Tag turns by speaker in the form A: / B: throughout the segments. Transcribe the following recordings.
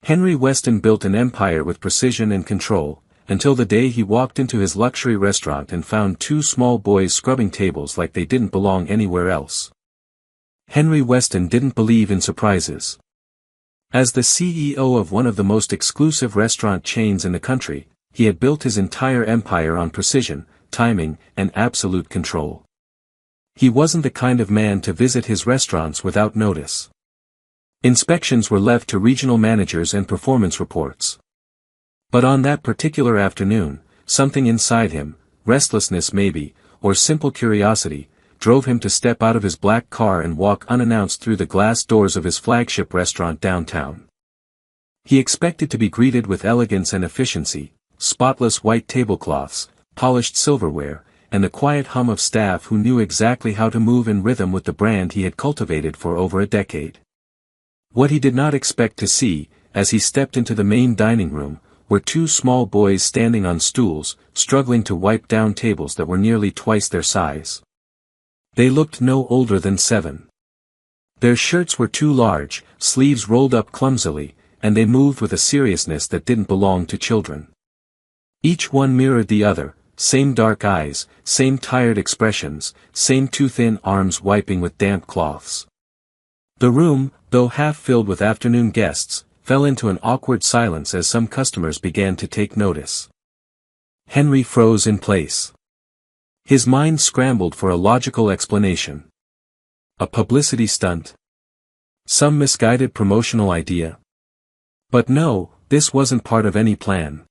A: Henry Weston built an empire with precision and control, until the day he walked into his luxury restaurant and found two small boys scrubbing tables like they didn't belong anywhere else. Henry Weston didn't believe in surprises. As the CEO of one of the most exclusive restaurant chains in the country, he had built his entire empire on precision, timing, and absolute control. He wasn't the kind of man to visit his restaurants without notice. Inspections were left to regional managers and performance reports. But on that particular afternoon, something inside him, restlessness maybe, or simple curiosity, drove him to step out of his black car and walk unannounced through the glass doors of his flagship restaurant downtown. He expected to be greeted with elegance and efficiency, spotless white tablecloths, polished silverware, and the quiet hum of staff who knew exactly how to move in rhythm with the brand he had cultivated for over a decade. What he did not expect to see, as he stepped into the main dining room, were two small boys standing on stools, struggling to wipe down tables that were nearly twice their size. They looked no older than 7. Their shirts were too large, sleeves rolled up clumsily, and they moved with a seriousness that didn't belong to children. Each one mirrored the other, same dark eyes, same tired expressions, same too thin arms wiping with damp cloths. The room, though half filled with afternoon guests, fell into an awkward silence as some customers began to take notice. Henry froze in place. His mind scrambled for a logical explanation. A publicity stunt? Some misguided promotional idea? But no, this wasn't part of any plan.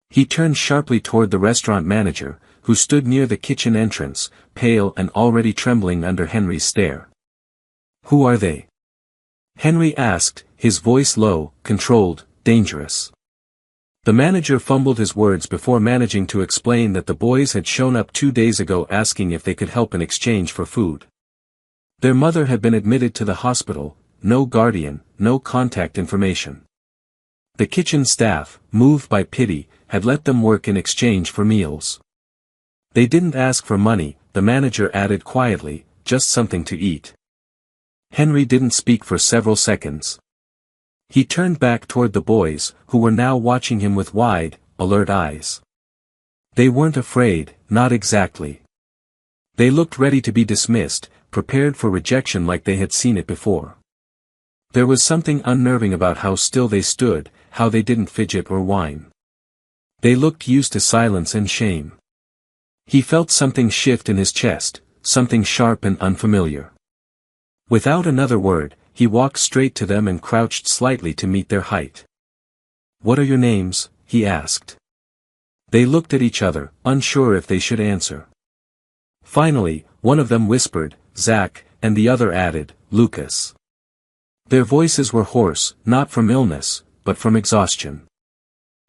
A: He turned sharply toward the restaurant manager, who stood near the kitchen entrance, pale and already trembling under Henry's stare. "Who are they?" Henry asked, his voice low, controlled, dangerous. The manager fumbled his words before managing to explain that the boys had shown up 2 days ago asking if they could help in exchange for food. Their mother had been admitted to the hospital, no guardian, no contact information. The kitchen staff, moved by pity, had let them work in exchange for meals. They didn't ask for money, the manager added quietly, just something to eat. Henry didn't speak for several seconds. He turned back toward the boys, who were now watching him with wide, alert eyes. They weren't afraid, not exactly. They looked ready to be dismissed, prepared for rejection like they had seen it before. There was something unnerving about how still they stood, how they didn't fidget or whine. They looked used to silence and shame. He felt something shift in his chest, something sharp and unfamiliar. Without another word, he walked straight to them and crouched slightly to meet their height. "What are your names?" he asked. They looked at each other, unsure if they should answer. Finally, one of them whispered, "Zach," and the other added, "Lucas." Their voices were hoarse, not from illness, but from exhaustion.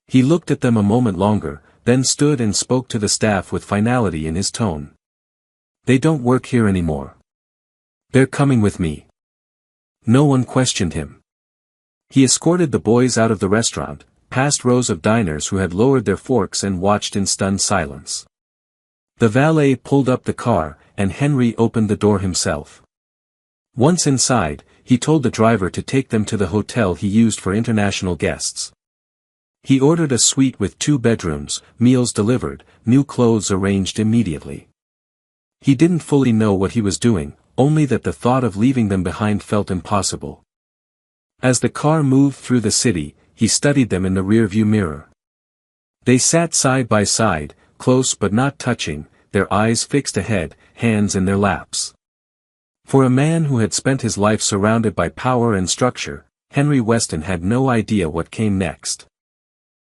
A: He looked at them a moment longer, then stood and spoke to the staff with finality in his tone. "They don't work here anymore. They're coming with me." No one questioned him. He escorted the boys out of the restaurant, past rows of diners who had lowered their forks and watched in stunned silence. The valet pulled up the car, and Henry opened the door himself. Once inside, he told the driver to take them to the hotel he used for international guests. He ordered a suite with 2 bedrooms, meals delivered, new clothes arranged immediately. He didn't fully know what he was doing, only that the thought of leaving them behind felt impossible. As the car moved through the city, he studied them in the rearview mirror. They sat side by side, close but not touching, their eyes fixed ahead, hands in their laps. For a man who had spent his life surrounded by power and structure, Henry Weston had no idea what came next.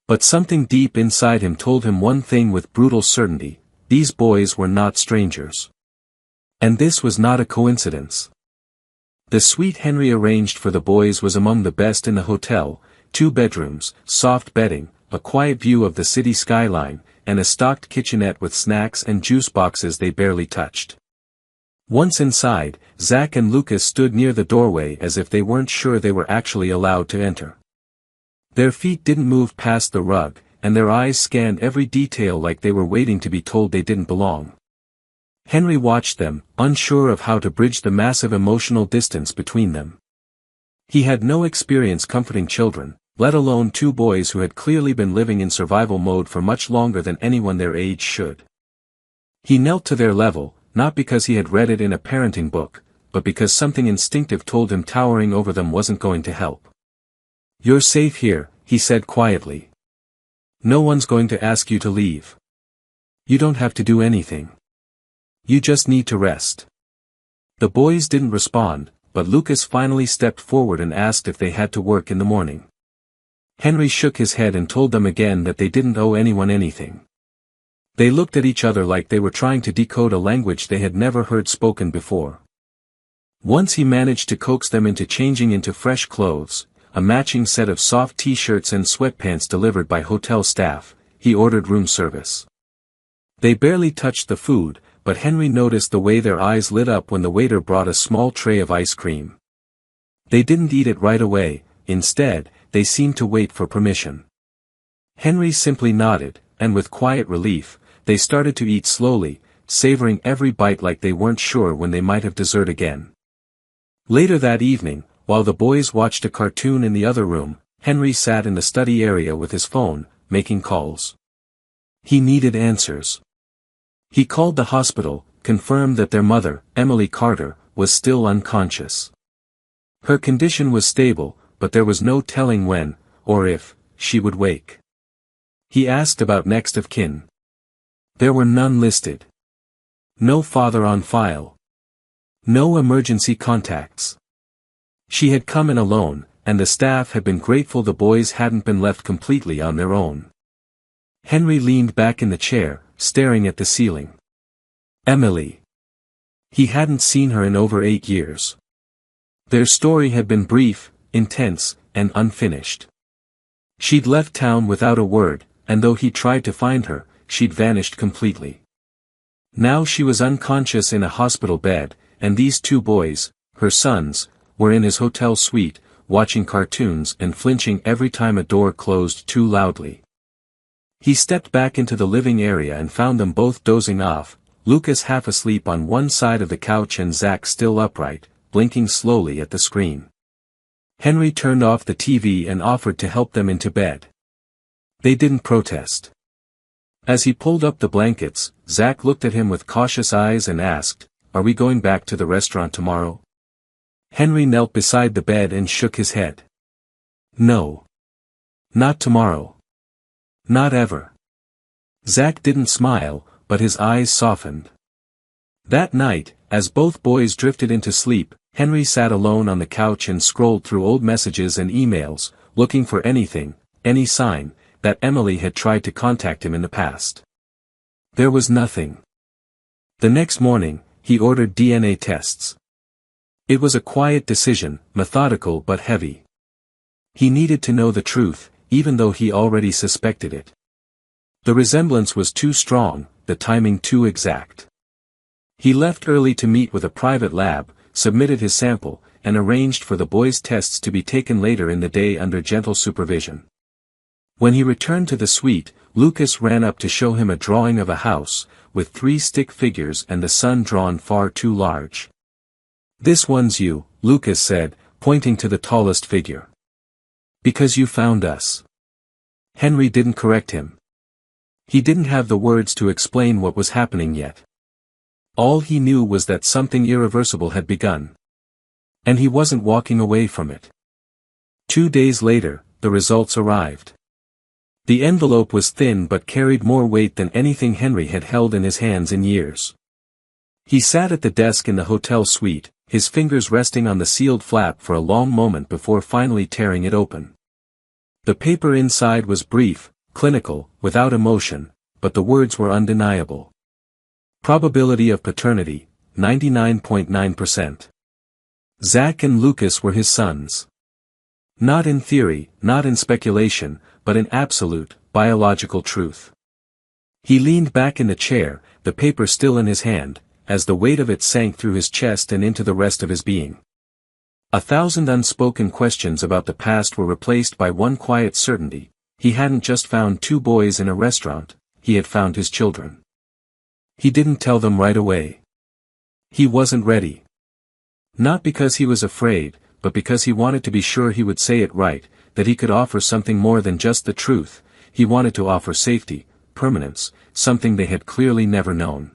A: But something deep inside him told him one thing with brutal certainty: these boys were not strangers. And this was not a coincidence. The suite Henry arranged for the boys was among the best in the hotel: 2 bedrooms, soft bedding, a quiet view of the city skyline, and a stocked kitchenette with snacks and juice boxes they barely touched. Once inside, Zach and Lucas stood near the doorway as if they weren't sure they were actually allowed to enter. Their feet didn't move past the rug, and their eyes scanned every detail like they were waiting to be told they didn't belong. Henry watched them, unsure of how to bridge the massive emotional distance between them. He had no experience comforting children, let alone two boys who had clearly been living in survival mode for much longer than anyone their age should. He knelt to their level, not because he had read it in a parenting book, but because something instinctive told him towering over them wasn't going to help. "You're safe here," he said quietly. "No one's going to ask you to leave. You don't have to do anything. You just need to rest." The boys didn't respond, but Lucas finally stepped forward and asked if they had to work in the morning. Henry shook his head and told them again that they didn't owe anyone anything. They looked at each other like they were trying to decode a language they had never heard spoken before. Once he managed to coax them into changing into fresh clothes, a matching set of soft t-shirts and sweatpants delivered by hotel staff, he ordered room service. They barely touched the food, but Henry noticed the way their eyes lit up when the waiter brought a small tray of ice cream. They didn't eat it right away, instead, they seemed to wait for permission. Henry simply nodded, and with quiet relief, they started to eat slowly, savoring every bite like they weren't sure when they might have dessert again. Later that evening, while the boys watched a cartoon in the other room, Henry sat in the study area with his phone, making calls. He needed answers. He called the hospital, confirmed that their mother, Emily Carter, was still unconscious. Her condition was stable, but there was no telling when, or if, she would wake. He asked about next of kin. There were none listed. No father on file. No emergency contacts. She had come in alone, and the staff had been grateful the boys hadn't been left completely on their own. Henry leaned back in the chair, staring at the ceiling. Emily. He hadn't seen her in over 8 years. Their story had been brief, intense, and unfinished. She'd left town without a word, and though he tried to find her, she'd vanished completely. Now she was unconscious in a hospital bed, and these two boys, her sons, were in his hotel suite, watching cartoons and flinching every time a door closed too loudly. He stepped back into the living area and found them both dozing off, Lucas half asleep on one side of the couch and Zach still upright, blinking slowly at the screen. Henry turned off the TV and offered to help them into bed. They didn't protest. As he pulled up the blankets, Zach looked at him with cautious eyes and asked, "Are we going back to the restaurant tomorrow?" Henry knelt beside the bed and shook his head. "No. Not tomorrow. Not ever." Zach didn't smile, but his eyes softened. That night, as both boys drifted into sleep, Henry sat alone on the couch and scrolled through old messages and emails, looking for anything, any sign, that Emily had tried to contact him in the past. There was nothing. The next morning, he ordered DNA tests. It was a quiet decision, methodical but heavy. He needed to know the truth, even though he already suspected it. The resemblance was too strong, the timing too exact. He left early to meet with a private lab, submitted his sample, and arranged for the boys' tests to be taken later in the day under gentle supervision. When he returned to the suite, Lucas ran up to show him a drawing of a house, with 3 stick figures and the sun drawn far too large. "This one's you," Lucas said, pointing to the tallest figure. "Because you found us." Henry didn't correct him. He didn't have the words to explain what was happening yet. All he knew was that something irreversible had begun. And he wasn't walking away from it. 2 days later, the results arrived. The envelope was thin but carried more weight than anything Henry had held in his hands in years. He sat at the desk in the hotel suite, his fingers resting on the sealed flap for a long moment before finally tearing it open. The paper inside was brief, clinical, without emotion, but the words were undeniable. Probability of paternity, 99.9%. Zach and Lucas were his sons. Not in theory, not in speculation, but in absolute, biological truth. He leaned back in the chair, the paper still in his hand, as the weight of it sank through his chest and into the rest of his being. 1,000 unspoken questions about the past were replaced by one quiet certainty: he hadn't just found 2 boys in a restaurant, he had found his children. He didn't tell them right away. He wasn't ready. Not because he was afraid, but because he wanted to be sure he would say it right, that he could offer something more than just the truth. He wanted to offer safety, permanence, something they had clearly never known.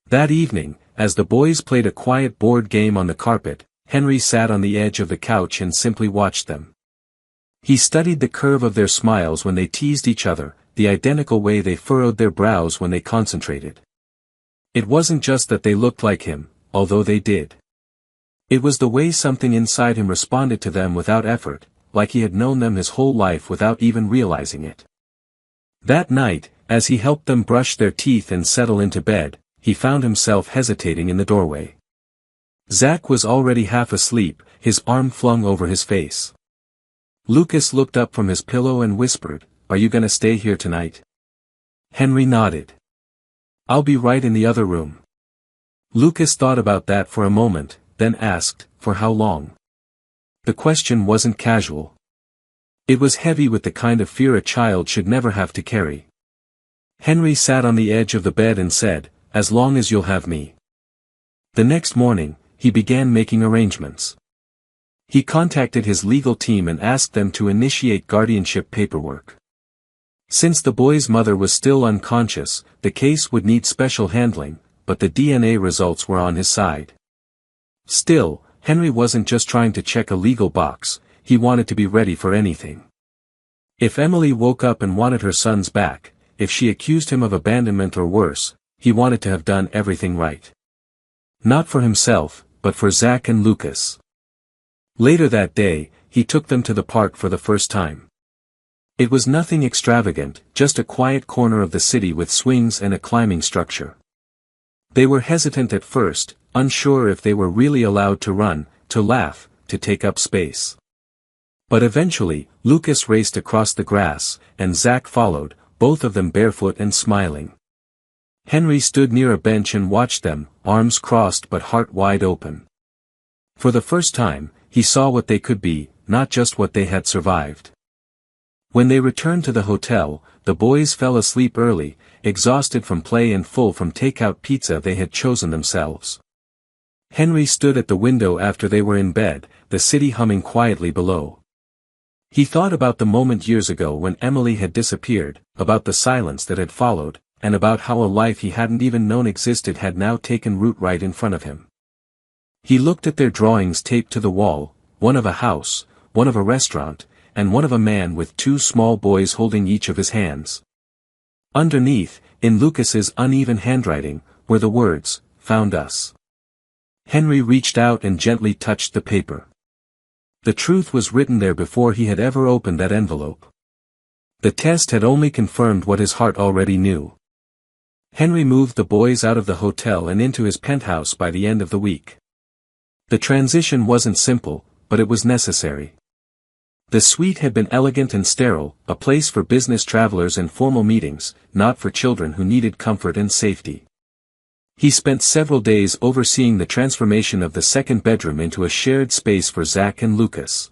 A: That evening, as the boys played a quiet board game on the carpet, Henry sat on the edge of the couch and simply watched them. He studied the curve of their smiles when they teased each other, the identical way they furrowed their brows when they concentrated. It wasn't just that they looked like him, although they did. It was the way something inside him responded to them without effort, like he had known them his whole life without even realizing it. That night, as he helped them brush their teeth and settle into bed, he found himself hesitating in the doorway. Zach was already half asleep, his arm flung over his face. Lucas looked up from his pillow and whispered, "Are you gonna stay here tonight?" Henry nodded. "I'll be right in the other room." Lucas thought about that for a moment, then asked, "For how long?" The question wasn't casual. It was heavy with the kind of fear a child should never have to carry. Henry sat on the edge of the bed and said, "As long as you'll have me." The next morning, he began making arrangements. He contacted his legal team and asked them to initiate guardianship paperwork. Since the boy's mother was still unconscious, the case would need special handling, but the DNA results were on his side. Still, Henry wasn't just trying to check a legal box, he wanted to be ready for anything. If Emily woke up and wanted her sons back, if she accused him of abandonment or worse, he wanted to have done everything right. Not for himself, but for Zach and Lucas. Later that day, he took them to the park for the first time. It was nothing extravagant, just a quiet corner of the city with swings and a climbing structure. They were hesitant at first, unsure if they were really allowed to run, to laugh, to take up space. But eventually, Lucas raced across the grass, and Zach followed, both of them barefoot and smiling. Henry stood near a bench and watched them, arms crossed but heart wide open. For the first time, he saw what they could be, not just what they had survived. When they returned to the hotel, the boys fell asleep early, exhausted from play and full from takeout pizza they had chosen themselves. Henry stood at the window after they were in bed, the city humming quietly below. He thought about the moment years ago when Emily had disappeared, about the silence that had followed, and about how a life he hadn't even known existed had now taken root right in front of him. He looked at their drawings taped to the wall, one of a house, one of a restaurant, and one of a man with two small boys holding each of his hands. Underneath, in Lucas's uneven handwriting, were the words, "Found us." Henry reached out and gently touched the paper. The truth was written there before he had ever opened that envelope. The test had only confirmed what his heart already knew. Henry moved the boys out of the hotel and into his penthouse by the end of the week. The transition wasn't simple, but it was necessary. The suite had been elegant and sterile, a place for business travelers and formal meetings, not for children who needed comfort and safety. He spent several days overseeing the transformation of the second bedroom into a shared space for Zach and Lucas.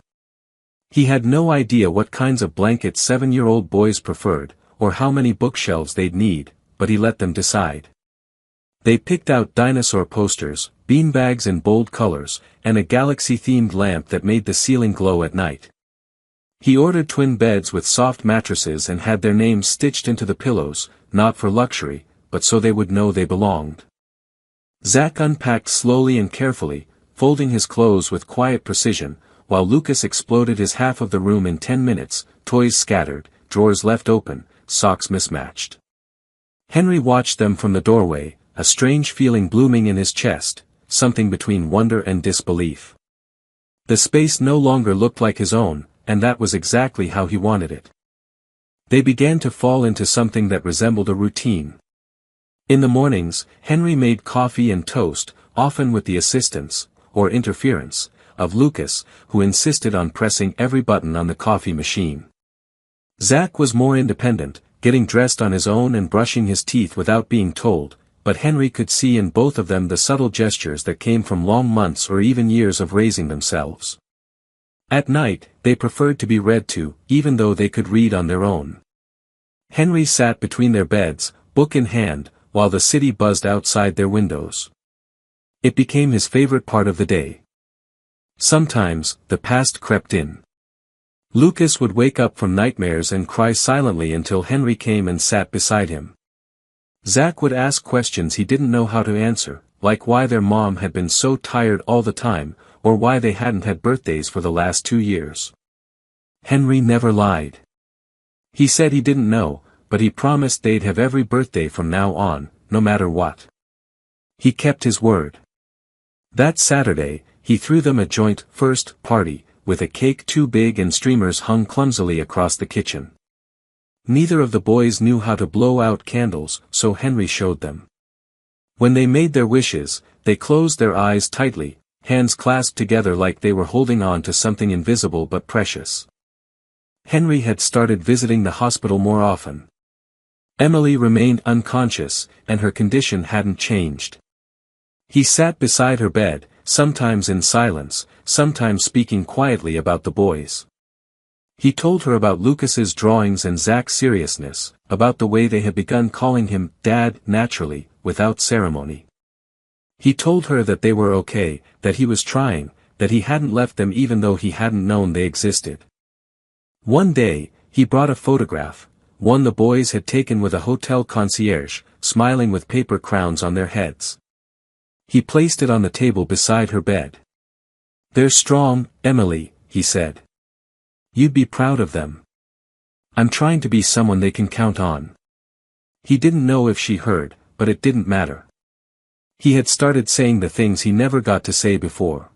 A: He had no idea what kinds of blankets 7-year-old boys preferred, or how many bookshelves they'd need, but he let them decide. They picked out dinosaur posters, beanbags in bold colors, and a galaxy-themed lamp that made the ceiling glow at night. He ordered twin beds with soft mattresses and had their names stitched into the pillows, not for luxury, but so they would know they belonged. Zach unpacked slowly and carefully, folding his clothes with quiet precision, while Lucas exploded his half of the room in 10 minutes, toys scattered, drawers left open, socks mismatched. Henry watched them from the doorway, a strange feeling blooming in his chest, something between wonder and disbelief. The space no longer looked like his own, and that was exactly how he wanted it. They began to fall into something that resembled a routine. In the mornings, Henry made coffee and toast, often with the assistance, or interference, of Lucas, who insisted on pressing every button on the coffee machine. Zach was more independent, getting dressed on his own and brushing his teeth without being told, but Henry could see in both of them the subtle gestures that came from long months or even years of raising themselves. At night, they preferred to be read to, even though they could read on their own. Henry sat between their beds, book in hand, while the city buzzed outside their windows. It became his favorite part of the day. Sometimes, the past crept in. Lucas would wake up from nightmares and cry silently until Henry came and sat beside him. Zach would ask questions he didn't know how to answer, like why their mom had been so tired all the time, or why they hadn't had birthdays for the last 2 years. Henry never lied. He said he didn't know, but he promised they'd have every birthday from now on, no matter what. He kept his word. That Saturday, he threw them a joint first party, with a cake too big and streamers hung clumsily across the kitchen. Neither of the boys knew how to blow out candles, so Henry showed them. When they made their wishes, they closed their eyes tightly, hands clasped together like they were holding on to something invisible but precious. Henry had started visiting the hospital more often. Emily remained unconscious, and her condition hadn't changed. He sat beside her bed, sometimes in silence, sometimes speaking quietly about the boys. He told her about Lucas's drawings and Zach's seriousness, about the way they had begun calling him Dad naturally, without ceremony. He told her that they were okay, that he was trying, that he hadn't left them even though he hadn't known they existed. One day, he brought a photograph, one the boys had taken with a hotel concierge, smiling with paper crowns on their heads. He placed it on the table beside her bed. "They're strong, Emily," he said. "You'd be proud of them. I'm trying to be someone they can count on." He didn't know if she heard, but it didn't matter. He had started saying the things he never got to say before.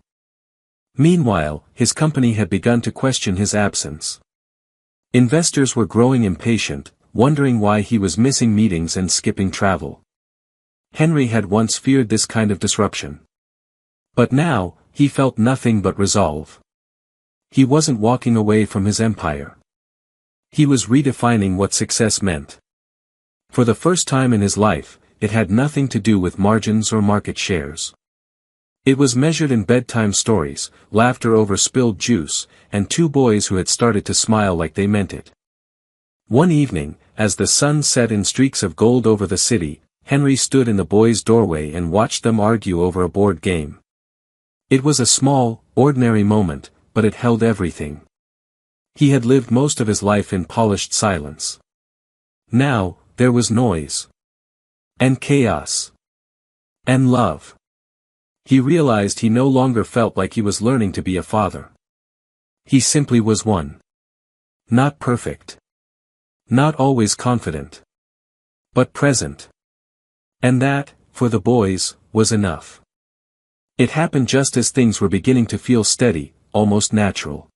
A: Meanwhile, his company had begun to question his absence. Investors were growing impatient, wondering why he was missing meetings and skipping travel. Henry had once feared this kind of disruption. But now, he felt nothing but resolve. He wasn't walking away from his empire. He was redefining what success meant. For the first time in his life, it had nothing to do with margins or market shares. It was measured in bedtime stories, laughter over spilled juice, and 2 boys who had started to smile like they meant it. One evening, as the sun set in streaks of gold over the city, Henry stood in the boys' doorway and watched them argue over a board game. It was a small, ordinary moment, but it held everything. He had lived most of his life in polished silence. Now, there was noise. And chaos. And love. He realized he no longer felt like he was learning to be a father. He simply was one. Not perfect. Not always confident. But present. And that, for the boys, was enough. It happened just as things were beginning to feel steady, almost natural.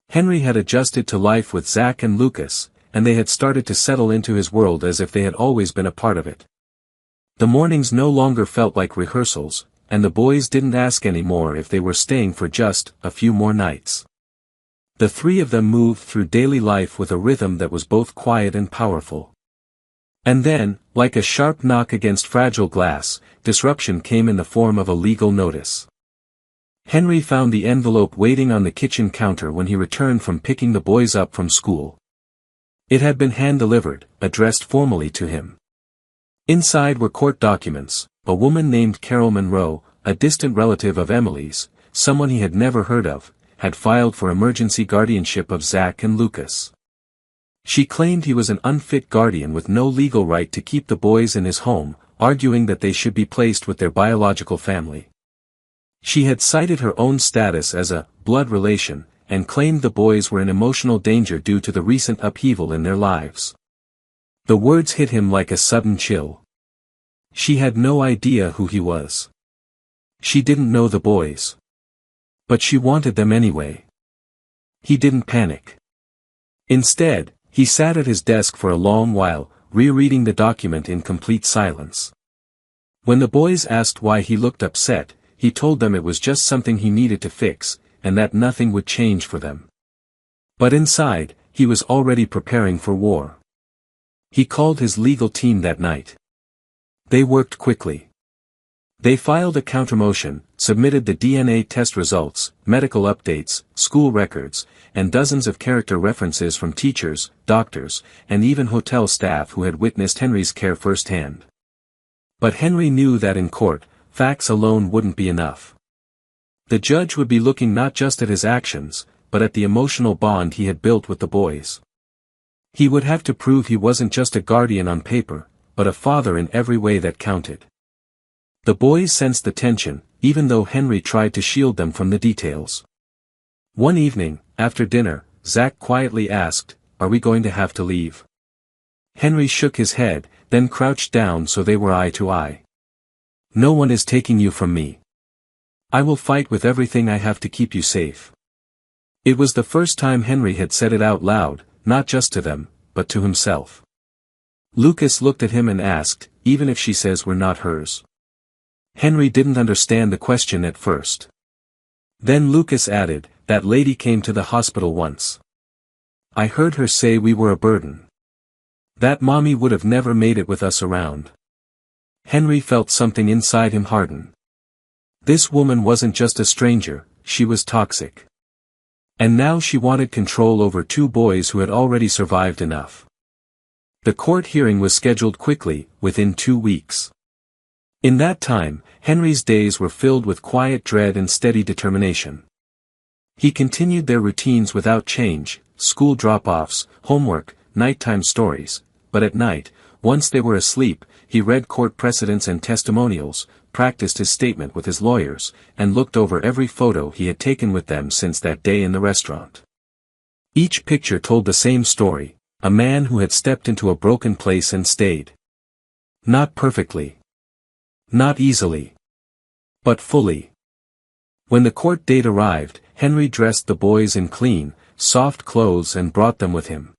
A: Henry had adjusted to life with Zach and Lucas, and they had started to settle into his world as if they had always been a part of it. The mornings no longer felt like rehearsals, and the boys didn't ask anymore if they were staying for just a few more nights. The 3 of them moved through daily life with a rhythm that was both quiet and powerful. And then, like a sharp knock against fragile glass, disruption came in the form of a legal notice. Henry found the envelope waiting on the kitchen counter when he returned from picking the boys up from school. It had been hand-delivered, addressed formally to him. Inside were court documents. A woman named Carol Monroe, a distant relative of Emily's, someone he had never heard of, had filed for emergency guardianship of Zach and Lucas. She claimed he was an unfit guardian with no legal right to keep the boys in his home, arguing that they should be placed with their biological family. She had cited her own status as a blood relation, and claimed the boys were in emotional danger due to the recent upheaval in their lives. The words hit him like a sudden chill. She had no idea who he was. She didn't know the boys. But she wanted them anyway. He didn't panic. Instead, he sat at his desk for a long while, rereading the document in complete silence. When the boys asked why he looked upset, he told them it was just something he needed to fix, and that nothing would change for them. But inside, he was already preparing for war. He called his legal team that night. They worked quickly. They filed a countermotion, submitted the DNA test results, medical updates, school records, and dozens of character references from teachers, doctors, and even hotel staff who had witnessed Henry's care firsthand. But Henry knew that in court, facts alone wouldn't be enough. The judge would be looking not just at his actions, but at the emotional bond he had built with the boys. He would have to prove he wasn't just a guardian on paper, but a father in every way that counted. The boys sensed the tension, even though Henry tried to shield them from the details. One evening, after dinner, Zach quietly asked, "Are we going to have to leave?" Henry shook his head, then crouched down so they were eye to eye. "No one is taking you from me. I will fight with everything I have to keep you safe." It was the first time Henry had said it out loud, not just to them, but to himself. Lucas looked at him and asked, "Even if she says we're not hers?" Henry didn't understand the question at first. Then Lucas added, "That lady came to the hospital once. I heard her say we were a burden. That mommy would have never made it with us around." Henry felt something inside him harden. This woman wasn't just a stranger, she was toxic. And now she wanted control over two boys who had already survived enough. The court hearing was scheduled quickly, within 2 weeks. In that time, Henry's days were filled with quiet dread and steady determination. He continued their routines without change, school drop-offs, homework, nighttime stories, but at night, once they were asleep, he read court precedents and testimonials, practiced his statement with his lawyers, and looked over every photo he had taken with them since that day in the restaurant. Each picture told the same story, a man who had stepped into a broken place and stayed. Not perfectly. Not easily. But fully. When the court date arrived, Henry dressed the boys in clean, soft clothes and brought them with him.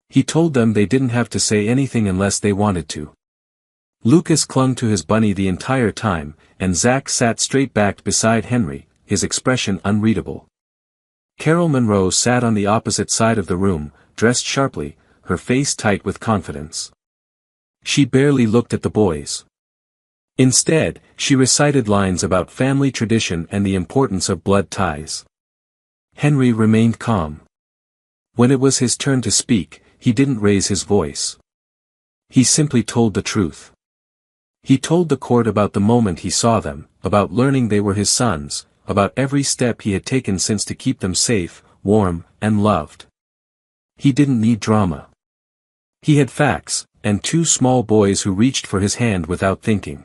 A: He told them they didn't have to say anything unless they wanted to. Lucas clung to his bunny the entire time, and Zach sat straight-backed beside Henry, his expression unreadable. Carol Monroe sat on the opposite side of the room, dressed sharply, her face tight with confidence. She barely looked at the boys. Instead, she recited lines about family tradition and the importance of blood ties. Henry remained calm. When it was his turn to speak, he didn't raise his voice. He simply told the truth. He told the court about the moment he saw them, about learning they were his sons, about every step he had taken since to keep them safe, warm, and loved. He didn't need drama. He had facts, and 2 small boys who reached for his hand without thinking.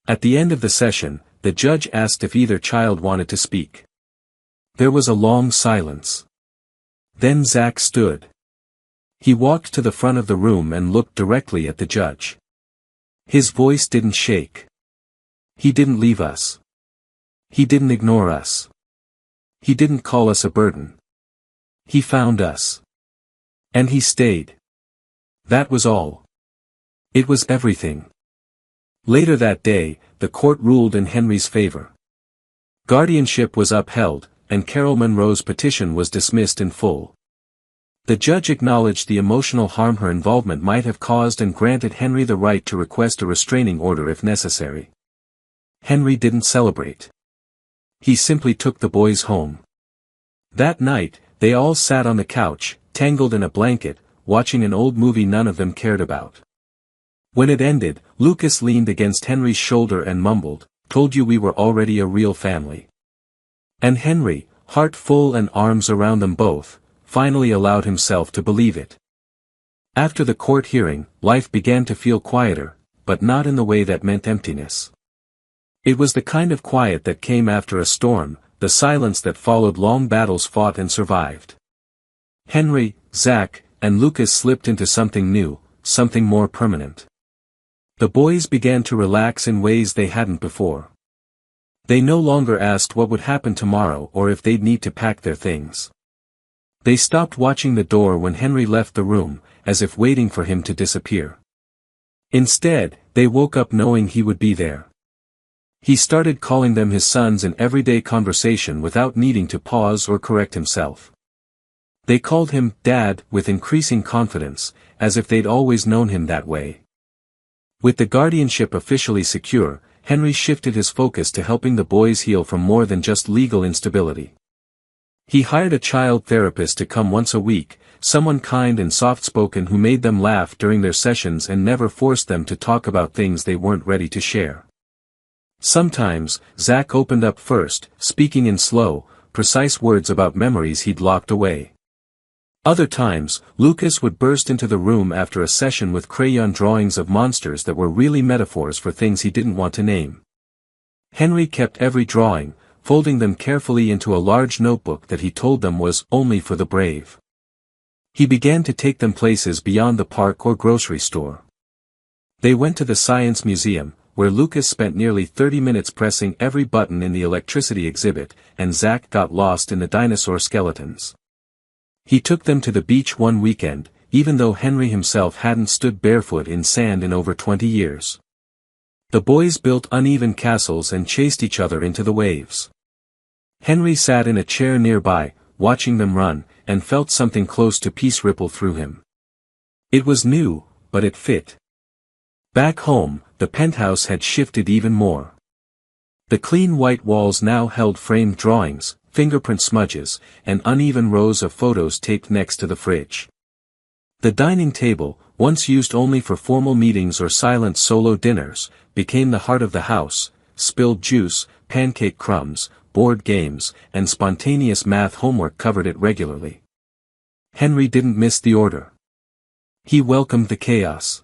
A: At the end of the session, the judge asked if either child wanted to speak. There was a long silence. Then Zach stood. He walked to the front of the room and looked directly at the judge. His voice didn't shake. He didn't leave us. He didn't ignore us. He didn't call us a burden. He found us. And he stayed. That was all. It was everything. Later that day, the court ruled in Henry's favor. Guardianship was upheld, and Carol Monroe's petition was dismissed in full. The judge acknowledged the emotional harm her involvement might have caused and granted Henry the right to request a restraining order if necessary. Henry didn't celebrate. He simply took the boys home. That night, they all sat on the couch, tangled in a blanket, watching an old movie none of them cared about. When it ended, Lucas leaned against Henry's shoulder and mumbled, "Told you we were already a real family." And Henry, heart full and arms around them both, finally allowed himself to believe it. After the court hearing, life began to feel quieter, but not in the way that meant emptiness. It was the kind of quiet that came after a storm, the silence that followed long battles fought and survived. Henry, Zach, and Lucas slipped into something new, something more permanent. The boys began to relax in ways they hadn't before. They no longer asked what would happen tomorrow or if they'd need to pack their things. They stopped watching the door when Henry left the room, as if waiting for him to disappear. Instead, they woke up knowing he would be there. He started calling them his sons in everyday conversation without needing to pause or correct himself. They called him Dad with increasing confidence, as if they'd always known him that way. With the guardianship officially secure, Henry shifted his focus to helping the boys heal from more than just legal instability. He hired a child therapist to come once a week, someone kind and soft-spoken who made them laugh during their sessions and never forced them to talk about things they weren't ready to share. Sometimes, Zach opened up first, speaking in slow, precise words about memories he'd locked away. Other times, Lucas would burst into the room after a session with crayon drawings of monsters that were really metaphors for things he didn't want to name. Henry kept every drawing, folding them carefully into a large notebook that he told them was only for the brave. He began to take them places beyond the park or grocery store. They went to the Science Museum, where Lucas spent nearly 30 minutes pressing every button in the electricity exhibit, and Zach got lost in the dinosaur skeletons. He took them to the beach one weekend, even though Henry himself hadn't stood barefoot in sand in over 20 years. The boys built uneven castles and chased each other into the waves. Henry sat in a chair nearby, watching them run, and felt something close to peace ripple through him. It was new, but it fit. Back home, the penthouse had shifted even more. The clean white walls now held framed drawings, fingerprint smudges, and uneven rows of photos taped next to the fridge. The dining table, once used only for formal meetings or silent solo dinners, became the heart of the house. Spilled juice, pancake crumbs, board games, and spontaneous math homework covered it regularly. Henry didn't miss the order. He welcomed the chaos.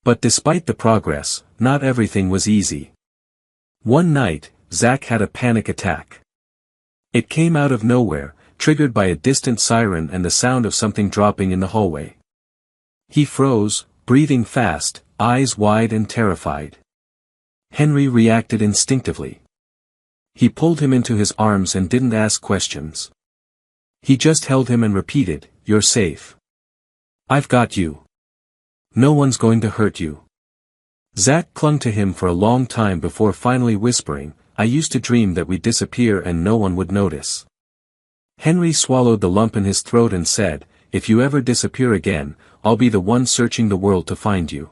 A: But despite the progress, not everything was easy. One night, Zach had a panic attack. It came out of nowhere, triggered by a distant siren and the sound of something dropping in the hallway. He froze, breathing fast, eyes wide and terrified. Henry reacted instinctively. He pulled him into his arms and didn't ask questions. He just held him and repeated, "You're safe. I've got you. No one's going to hurt you." Zach clung to him for a long time before finally whispering, "I used to dream that we'd disappear and no one would notice." Henry swallowed the lump in his throat and said, "If you ever disappear again, I'll be the one searching the world to find you."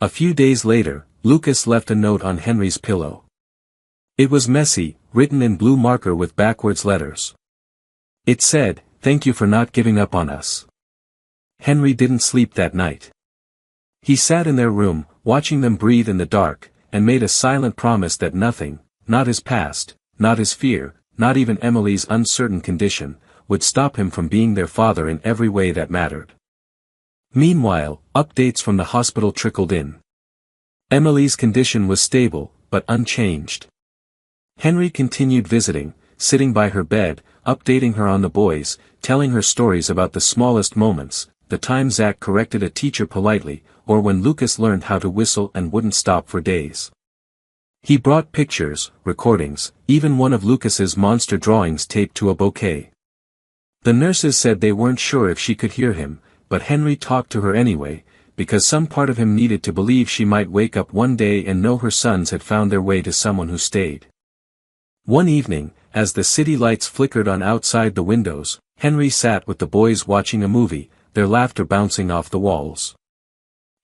A: A few days later, Lucas left a note on Henry's pillow. It was messy, written in blue marker with backwards letters. It said, "Thank you for not giving up on us." Henry didn't sleep that night. He sat in their room, watching them breathe in the dark, and made a silent promise that nothing, not his past, not his fear, not even Emily's uncertain condition, would stop him from being their father in every way that mattered. Meanwhile, updates from the hospital trickled in. Emily's condition was stable, but unchanged. Henry continued visiting, sitting by her bed, updating her on the boys, telling her stories about the smallest moments, the time Zach corrected a teacher politely, or when Lucas learned how to whistle and wouldn't stop for days. He brought pictures, recordings, even one of Lucas's monster drawings taped to a bouquet. The nurses said they weren't sure if she could hear him, but Henry talked to her anyway, because some part of him needed to believe she might wake up one day and know her sons had found their way to someone who stayed. One evening, as the city lights flickered on outside the windows, Henry sat with the boys watching a movie, their laughter bouncing off the walls.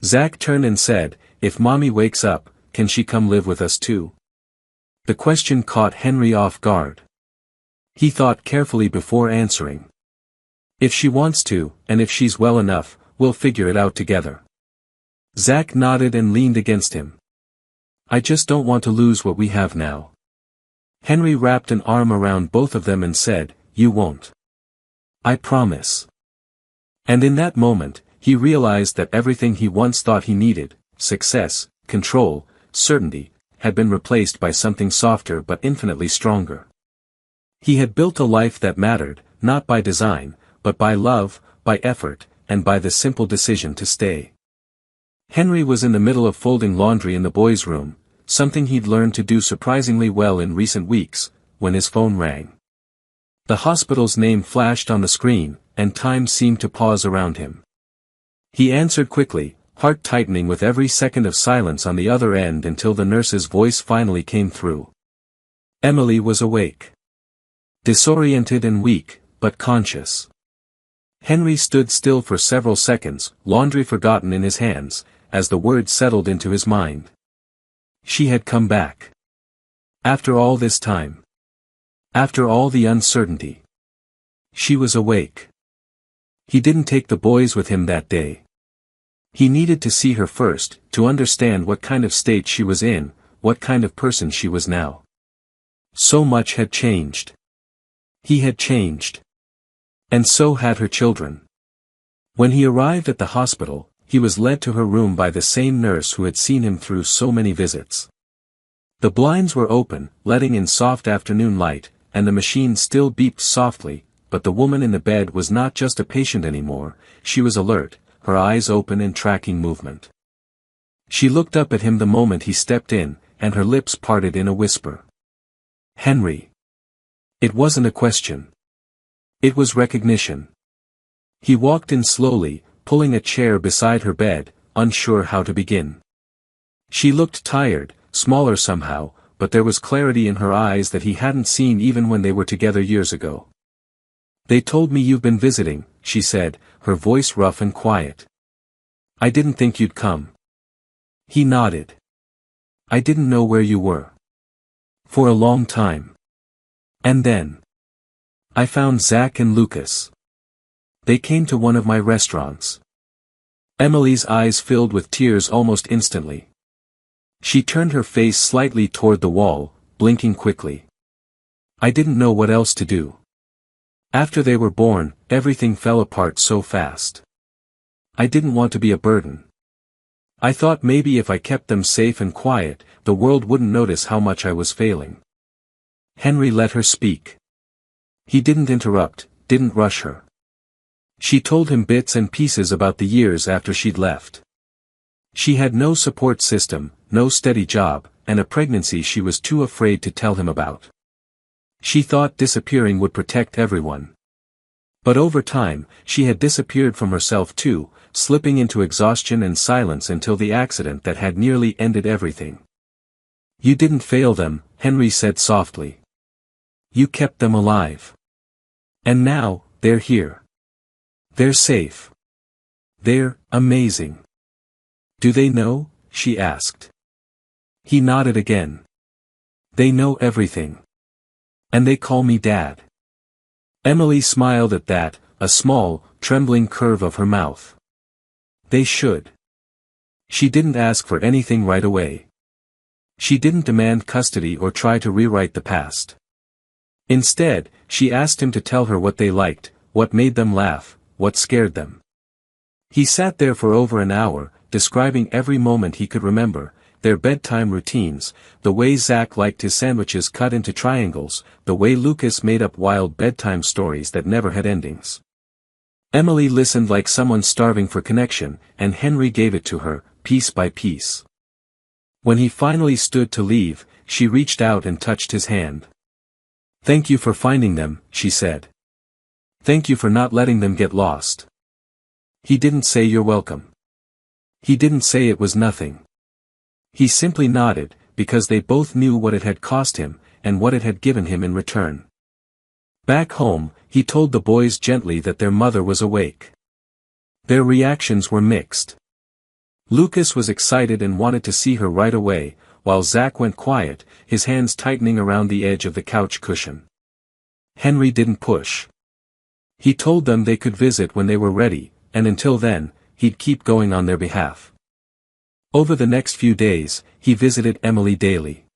A: Zach turned and said, "If Mommy wakes up, can she come live with us too?" The question caught Henry off guard. He thought carefully before answering. "If she wants to, and if she's well enough, we'll figure it out together." Zach nodded and leaned against him. "I just don't want to lose what we have now." Henry wrapped an arm around both of them and said, "You won't. I promise." And in that moment, he realized that everything he once thought he needed, success, control, certainty, had been replaced by something softer but infinitely stronger. He had built a life that mattered, not by design, but by love, by effort, and by the simple decision to stay. Henry was in the middle of folding laundry in the boys' room, something he'd learned to do surprisingly well in recent weeks, when his phone rang. The hospital's name flashed on the screen, and time seemed to pause around him. He answered quickly, heart tightening with every second of silence on the other end until the nurse's voice finally came through. Emily was awake. Disoriented and weak, but conscious. Henry stood still for several seconds, laundry forgotten in his hands, as the words settled into his mind. She had come back. After all this time. After all the uncertainty. She was awake. He didn't take the boys with him that day. He needed to see her first, to understand what kind of state she was in, what kind of person she was now. So much had changed. He had changed. And so had her children. When he arrived at the hospital, he was led to her room by the same nurse who had seen him through so many visits. The blinds were open, letting in soft afternoon light, and the machine still beeped softly, but the woman in the bed was not just a patient anymore, she was alert, her eyes open and tracking movement. She looked up at him the moment he stepped in, and her lips parted in a whisper. Henry. It wasn't a question. It was recognition. He walked in slowly, pulling a chair beside her bed, unsure how to begin. She looked tired, smaller somehow, but there was clarity in her eyes that he hadn't seen even when they were together years ago. They told me you've been visiting, she said, her voice rough and quiet. I didn't think you'd come. He nodded. I didn't know where you were. For a long time. And then. I found Zach and Lucas. They came to one of my restaurants. Emily's eyes filled with tears almost instantly. She turned her face slightly toward the wall, blinking quickly. I didn't know what else to do. After they were born, everything fell apart so fast. I didn't want to be a burden. I thought maybe if I kept them safe and quiet, the world wouldn't notice how much I was failing. Henry let her speak. He didn't interrupt, didn't rush her. She told him bits and pieces about the years after she'd left. She had no support system, no steady job, and a pregnancy she was too afraid to tell him about. She thought disappearing would protect everyone. But over time, she had disappeared from herself too, slipping into exhaustion and silence until the accident that had nearly ended everything. You didn't fail them, Henry said softly. You kept them alive. And now, they're here. They're safe. They're amazing. Do they know? She asked. He nodded again. They know everything. And they call me Dad. Emily smiled at that, a small, trembling curve of her mouth. They should. She didn't ask for anything right away. She didn't demand custody or try to rewrite the past. Instead, she asked him to tell her what they liked, what made them laugh, what scared them. He sat there for over an hour, describing every moment he could remember, their bedtime routines, the way Zach liked his sandwiches cut into triangles, the way Lucas made up wild bedtime stories that never had endings. Emily listened like someone starving for connection, and Henry gave it to her, piece by piece. When he finally stood to leave, she reached out and touched his hand. Thank you for finding them, she said. Thank you for not letting them get lost. He didn't say you're welcome. He didn't say it was nothing. He simply nodded, because they both knew what it had cost him, and what it had given him in return. Back home, he told the boys gently that their mother was awake. Their reactions were mixed. Lucas was excited and wanted to see her right away, while Zach went quiet, his hands tightening around the edge of the couch cushion. Henry didn't push. He told them they could visit when they were ready, and until then, he'd keep going on their behalf. Over the next few days, he visited Emily daily.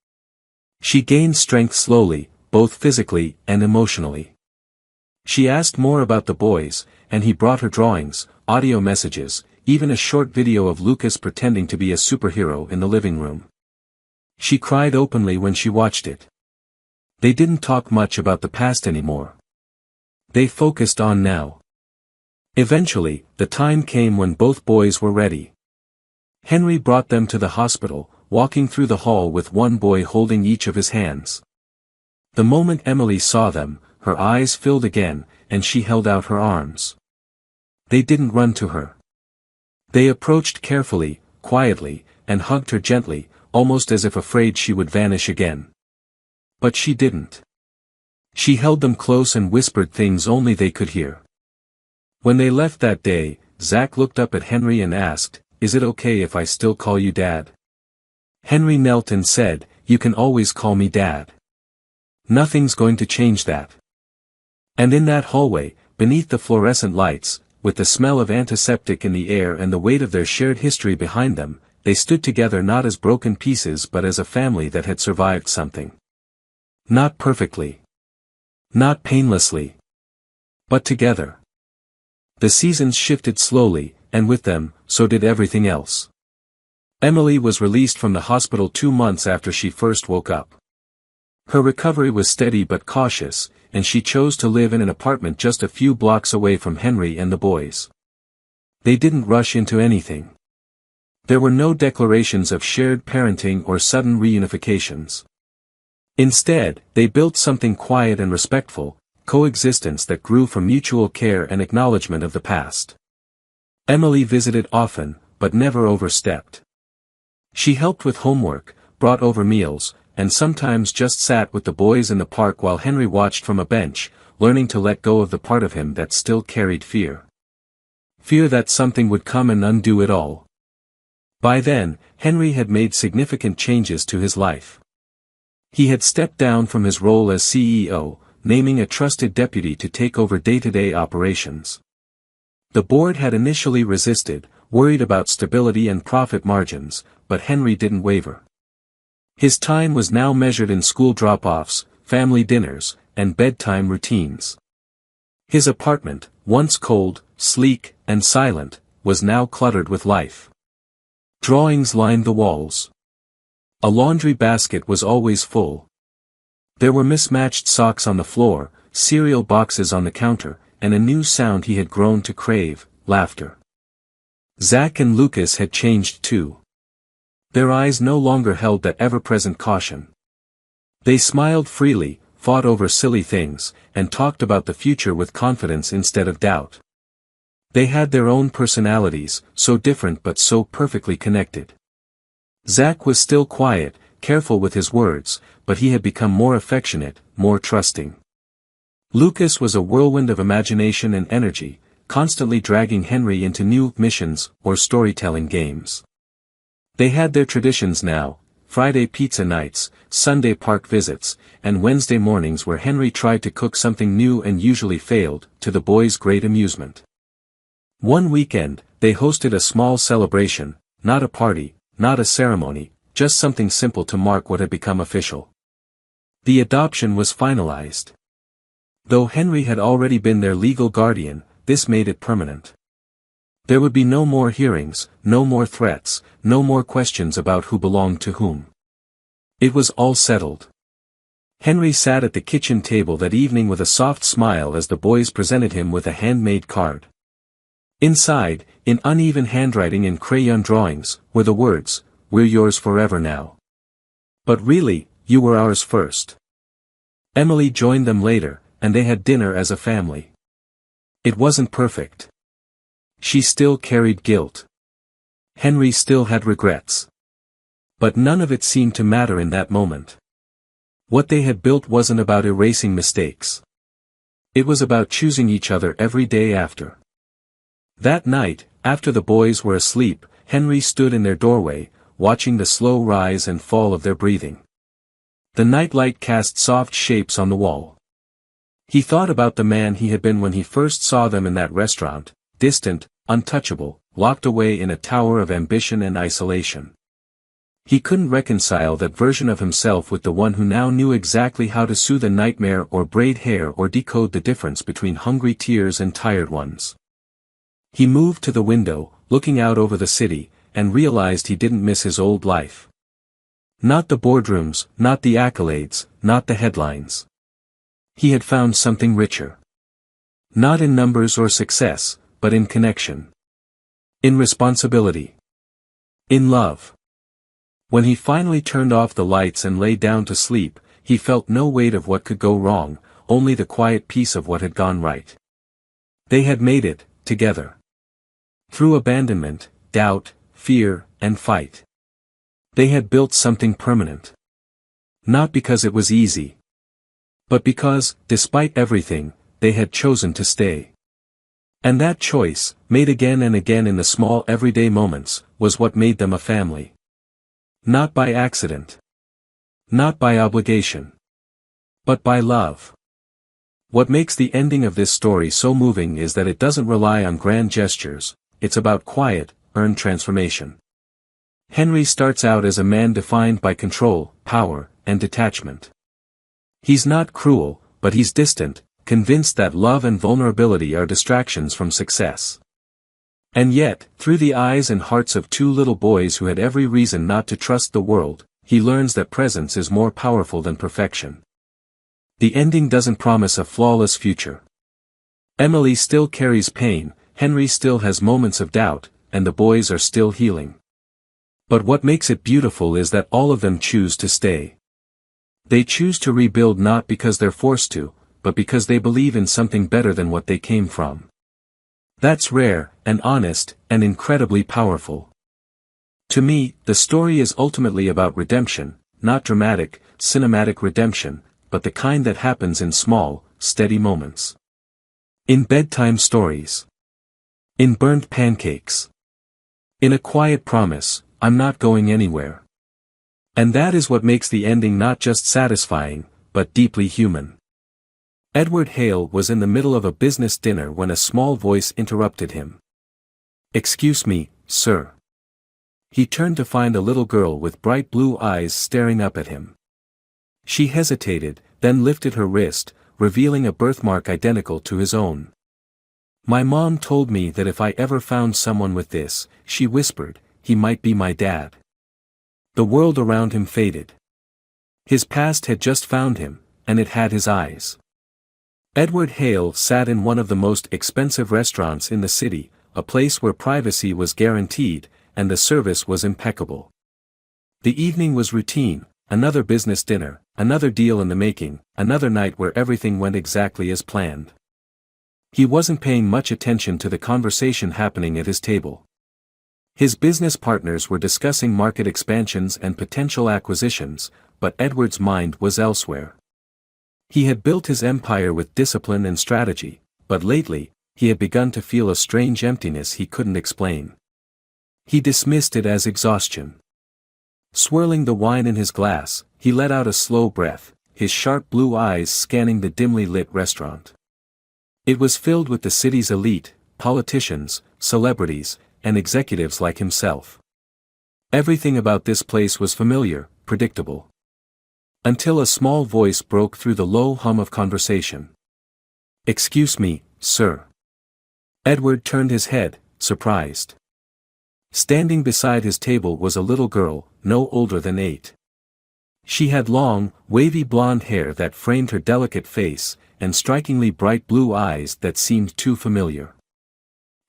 A: She gained strength slowly, both physically and emotionally. She asked more about the boys, and he brought her drawings, audio messages, even a short video of Lucas pretending to be a superhero in the living room. She cried openly when she watched it. They didn't talk much about the past anymore. They focused on now. Eventually, the time came when both boys were ready. Henry brought them to the hospital, walking through the hall with one boy holding each of his hands. The moment Emily saw them, her eyes filled again, and she held out her arms. They didn't run to her. They approached carefully, quietly, and hugged her gently, almost as if afraid she would vanish again. But she didn't. She held them close and whispered things only they could hear. When they left that day, Zach looked up at Henry and asked, "Is it okay if I still call you Dad?" Henry knelt and said, "You can always call me Dad. Nothing's going to change that." And in that hallway, beneath the fluorescent lights, with the smell of antiseptic in the air and the weight of their shared history behind them, they stood together not as broken pieces but as a family that had survived something. Not perfectly. Not painlessly, but together. The seasons shifted slowly, and with them, so did everything else. Emily was released from the hospital 2 months after she first woke up. Her recovery was steady but cautious, and she chose to live in an apartment just a few blocks away from Henry and the boys. They didn't rush into anything. There were no declarations of shared parenting or sudden reunifications. Instead, they built something quiet and respectful, coexistence that grew from mutual care and acknowledgement of the past. Emily visited often, but never overstepped. She helped with homework, brought over meals, and sometimes just sat with the boys in the park while Henry watched from a bench, learning to let go of the part of him that still carried fear. Fear that something would come and undo it all. By then, Henry had made significant changes to his life. He had stepped down from his role as CEO, naming a trusted deputy to take over day-to-day operations. The board had initially resisted, worried about stability and profit margins, but Henry didn't waver. His time was now measured in school drop-offs, family dinners, and bedtime routines. His apartment, once cold, sleek, and silent, was now cluttered with life. Drawings lined the walls. A laundry basket was always full. There were mismatched socks on the floor, cereal boxes on the counter, and a new sound he had grown to crave, laughter. Zach and Lucas had changed too. Their eyes no longer held that ever-present caution. They smiled freely, fought over silly things, and talked about the future with confidence instead of doubt. They had their own personalities, so different but so perfectly connected. Zach was still quiet, careful with his words, but he had become more affectionate, more trusting. Lucas was a whirlwind of imagination and energy, constantly dragging Henry into new missions or storytelling games. They had their traditions now, Friday pizza nights, Sunday park visits, and Wednesday mornings where Henry tried to cook something new and usually failed, to the boys' great amusement. One weekend, they hosted a small celebration, not a party, not a ceremony, just something simple to mark what had become official. The adoption was finalized. Though Henry had already been their legal guardian, this made it permanent. There would be no more hearings, no more threats, no more questions about who belonged to whom. It was all settled. Henry sat at the kitchen table that evening with a soft smile as the boys presented him with a handmade card. Inside, in uneven handwriting and crayon drawings, were the words, "We're yours forever now. But really, you were ours first." Emily joined them later, and they had dinner as a family. It wasn't perfect. She still carried guilt. Henry still had regrets. But none of it seemed to matter in that moment. What they had built wasn't about erasing mistakes. It was about choosing each other every day after. That night, after the boys were asleep, Henry stood in their doorway, watching the slow rise and fall of their breathing. The nightlight cast soft shapes on the wall. He thought about the man he had been when he first saw them in that restaurant, distant, untouchable, locked away in a tower of ambition and isolation. He couldn't reconcile that version of himself with the one who now knew exactly how to soothe a nightmare or braid hair or decode the difference between hungry tears and tired ones. He moved to the window, looking out over the city, and realized he didn't miss his old life. Not the boardrooms, not the accolades, not the headlines. He had found something richer. Not in numbers or success, but in connection. In responsibility. In love. When he finally turned off the lights and lay down to sleep, he felt no weight of what could go wrong, only the quiet peace of what had gone right. They had made it, together. Through abandonment, doubt, fear, and fight. They had built something permanent. Not because it was easy. But because, despite everything, they had chosen to stay. And that choice, made again and again in the small everyday moments, was what made them a family. Not by accident. Not by obligation. But by love. What makes the ending of this story so moving is that it doesn't rely on grand gestures, it's about quiet, earned transformation. Henry starts out as a man defined by control, power, and detachment. He's not cruel, but he's distant, convinced that love and vulnerability are distractions from success. And yet, through the eyes and hearts of two little boys who had every reason not to trust the world, he learns that presence is more powerful than perfection. The ending doesn't promise a flawless future. Emily still carries pain, Henry still has moments of doubt, and the boys are still healing. But what makes it beautiful is that all of them choose to stay. They choose to rebuild not because they're forced to, but because they believe in something better than what they came from. That's rare, and honest, and incredibly powerful. To me, the story is ultimately about redemption, not dramatic, cinematic redemption, but the kind that happens in small, steady moments. In bedtime stories. In burnt pancakes. In a quiet promise, I'm not going anywhere. And that is what makes the ending not just satisfying, but deeply human. Edward Hale was in the middle of a business dinner when a small voice interrupted him. "Excuse me, sir." He turned to find a little girl with bright blue eyes staring up at him. She hesitated, then lifted her wrist, revealing a birthmark identical to his own. "My mom told me that if I ever found someone with this," she whispered, "he might be my dad." The world around him faded. His past had just found him, and it had his eyes. Edward Hale sat in one of the most expensive restaurants in the city, a place where privacy was guaranteed, and the service was impeccable. The evening was routine, another business dinner, another deal in the making, another night where everything went exactly as planned. He wasn't paying much attention to the conversation happening at his table. His business partners were discussing market expansions and potential acquisitions, but Edward's mind was elsewhere. He had built his empire with discipline and strategy, but lately, he had begun to feel a strange emptiness he couldn't explain. He dismissed it as exhaustion. Swirling the wine in his glass, he let out a slow breath, his sharp blue eyes scanning the dimly lit restaurant. It was filled with the city's elite, politicians, celebrities, and executives like himself. Everything about this place was familiar, predictable. Until a small voice broke through the low hum of conversation. "Excuse me, sir." Edward turned his head, surprised. Standing beside his table was a little girl, no older than 8. She had long, wavy blonde hair that framed her delicate face, and strikingly bright blue eyes that seemed too familiar.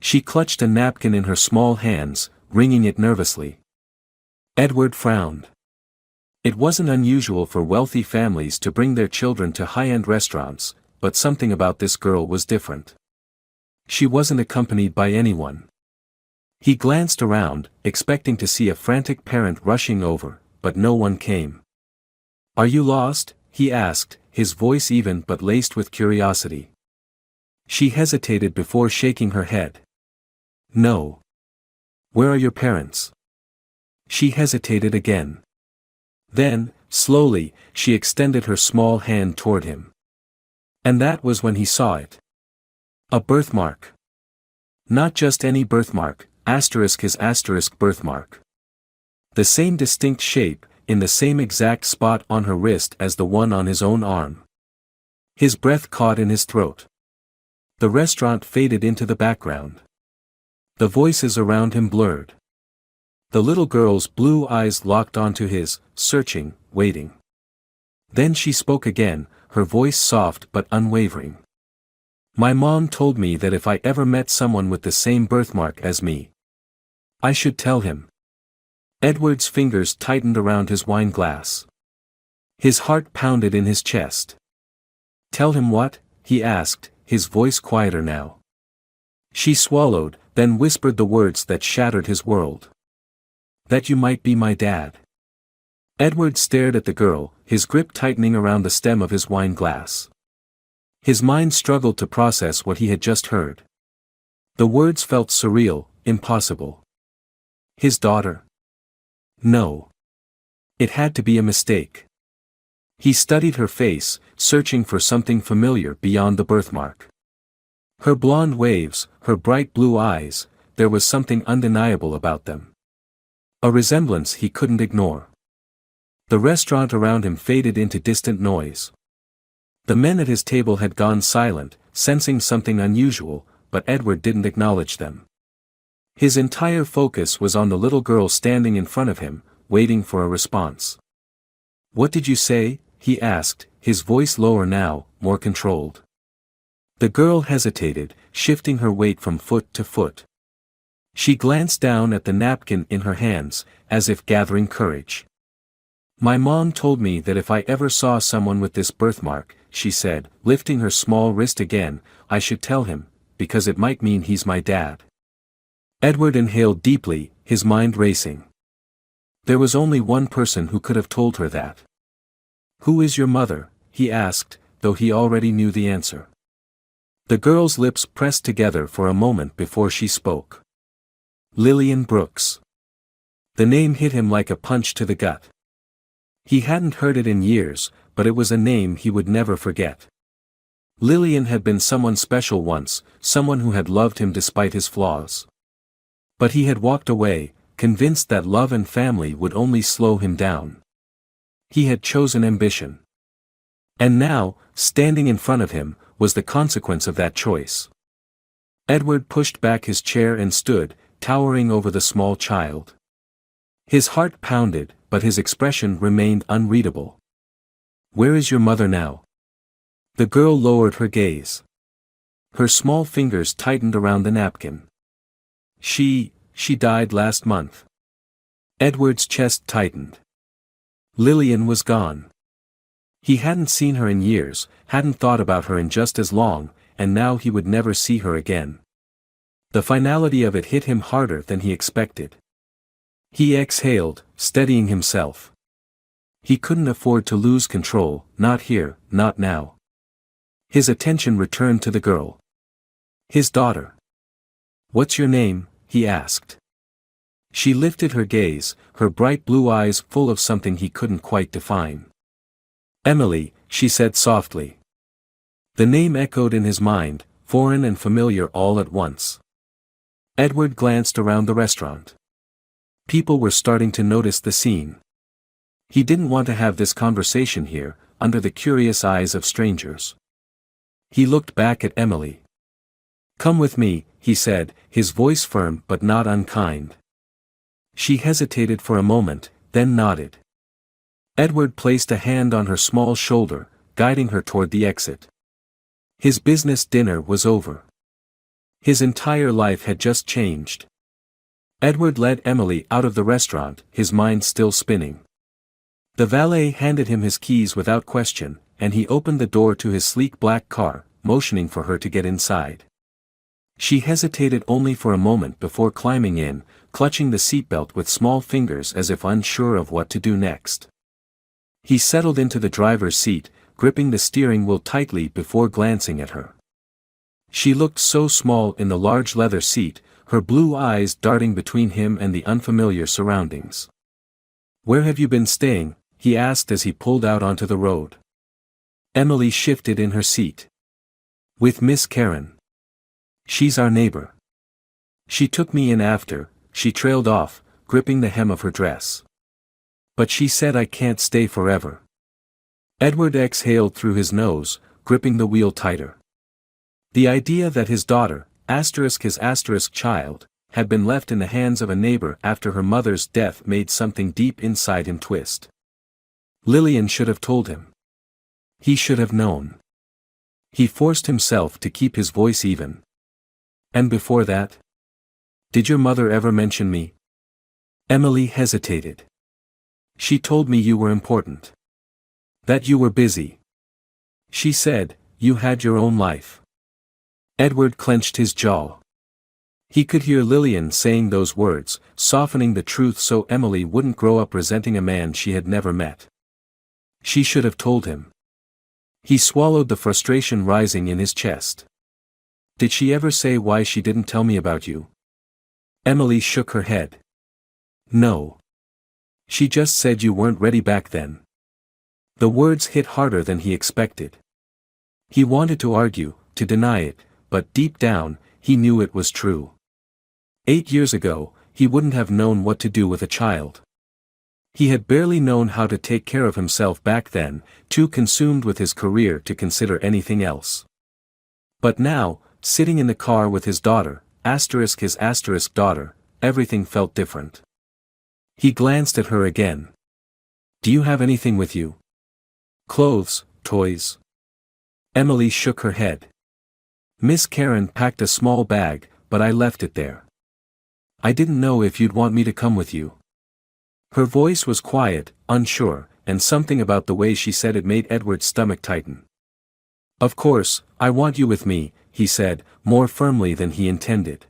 A: She clutched a napkin in her small hands, wringing it nervously. Edward frowned. It wasn't unusual for wealthy families to bring their children to high-end restaurants, but something about this girl was different. She wasn't accompanied by anyone. He glanced around, expecting to see a frantic parent rushing over, but no one came. "Are you lost?" he asked, his voice even but laced with curiosity. She hesitated before shaking her head. "No." "Where are your parents?" She hesitated again. Then, slowly, she extended her small hand toward him. And that was when he saw it. A birthmark. Not just any birthmark, his birthmark. The same distinct shape, in the same exact spot on her wrist as the one on his own arm. His breath caught in his throat. The restaurant faded into the background. The voices around him blurred. The little girl's blue eyes locked onto his, searching, waiting. Then she spoke again, her voice soft but unwavering. "My mom told me that if I ever met someone with the same birthmark as me, I should tell him." Edward's fingers tightened around his wine glass. His heart pounded in his chest. "Tell him what?" he asked, his voice quieter now. She swallowed, then whispered the words that shattered his world. "That you might be my dad." Edward stared at the girl, his grip tightening around the stem of his wine glass. His mind struggled to process what he had just heard. The words felt surreal, impossible. His daughter? No. It had to be a mistake. He studied her face, searching for something familiar beyond the birthmark. Her blonde waves, her bright blue eyes, there was something undeniable about them. A resemblance he couldn't ignore. The restaurant around him faded into distant noise. The men at his table had gone silent, sensing something unusual, but Edward didn't acknowledge them. His entire focus was on the little girl standing in front of him, waiting for a response. "What did you say?" he asked, his voice lower now, more controlled. The girl hesitated, shifting her weight from foot to foot. She glanced down at the napkin in her hands, as if gathering courage. "My mom told me that if I ever saw someone with this birthmark," she said, lifting her small wrist again, "I should tell him, because it might mean he's my dad." Edward inhaled deeply, his mind racing. There was only one person who could have told her that. "Who is your mother?" he asked, though he already knew the answer. The girl's lips pressed together for a moment before she spoke. "Lillian Brooks." The name hit him like a punch to the gut. He hadn't heard it in years, but it was a name he would never forget. Lillian had been someone special once, someone who had loved him despite his flaws. But he had walked away, convinced that love and family would only slow him down. He had chosen ambition. And now, standing in front of him, was the consequence of that choice. Edward pushed back his chair and stood, towering over the small child. His heart pounded, but his expression remained unreadable. "Where is your mother now?" The girl lowered her gaze. Her small fingers tightened around the napkin. She died last month." Edward's chest tightened. Lillian was gone. He hadn't seen her in years, hadn't thought about her in just as long, and now he would never see her again. The finality of it hit him harder than he expected. He exhaled, steadying himself. He couldn't afford to lose control, not here, not now. His attention returned to the girl. His daughter. "What's your name?" he asked. She lifted her gaze, her bright blue eyes full of something he couldn't quite define. "Emily," she said softly. The name echoed in his mind, foreign and familiar all at once. Edward glanced around the restaurant. People were starting to notice the scene. He didn't want to have this conversation here, under the curious eyes of strangers. He looked back at Emily. "Come with me," he said, his voice firm but not unkind. She hesitated for a moment, then nodded. Edward placed a hand on her small shoulder, guiding her toward the exit. His business dinner was over. His entire life had just changed. Edward led Emily out of the restaurant, his mind still spinning. The valet handed him his keys without question, and he opened the door to his sleek black car, motioning for her to get inside. She hesitated only for a moment before climbing in, clutching the seatbelt with small fingers as if unsure of what to do next. He settled into the driver's seat, gripping the steering wheel tightly before glancing at her. She looked so small in the large leather seat, her blue eyes darting between him and the unfamiliar surroundings. "Where have you been staying?" he asked as he pulled out onto the road. Emily shifted in her seat. "With Miss Karen. She's our neighbor. She took me in after," she trailed off, gripping the hem of her dress. "But she said I can't stay forever." Edward exhaled through his nose, gripping the wheel tighter. The idea that his daughter, his child, had been left in the hands of a neighbor after her mother's death made something deep inside him twist. Lillian should have told him. He should have known. He forced himself to keep his voice even. "And before that? Did your mother ever mention me?" Emily hesitated. "She told me you were important. That you were busy. She said, you had your own life." Edward clenched his jaw. He could hear Lillian saying those words, softening the truth so Emily wouldn't grow up resenting a man she had never met. She should have told him. He swallowed the frustration rising in his chest. "Did she ever say why she didn't tell me about you?" Emily shook her head. "No. She just said you weren't ready back then." The words hit harder than he expected. He wanted to argue, to deny it, but deep down, he knew it was true. 8 years ago, he wouldn't have known what to do with a child. He had barely known how to take care of himself back then, too consumed with his career to consider anything else. But now, sitting in the car with his daughter, his daughter, everything felt different. He glanced at her again. "Do you have anything with you? Clothes, toys?" Emily shook her head. "Miss Karen packed a small bag, but I left it there. I didn't know if you'd want me to come with you." Her voice was quiet, unsure, and something about the way she said it made Edward's stomach tighten. "Of course, I want you with me," he said, more firmly than he intended.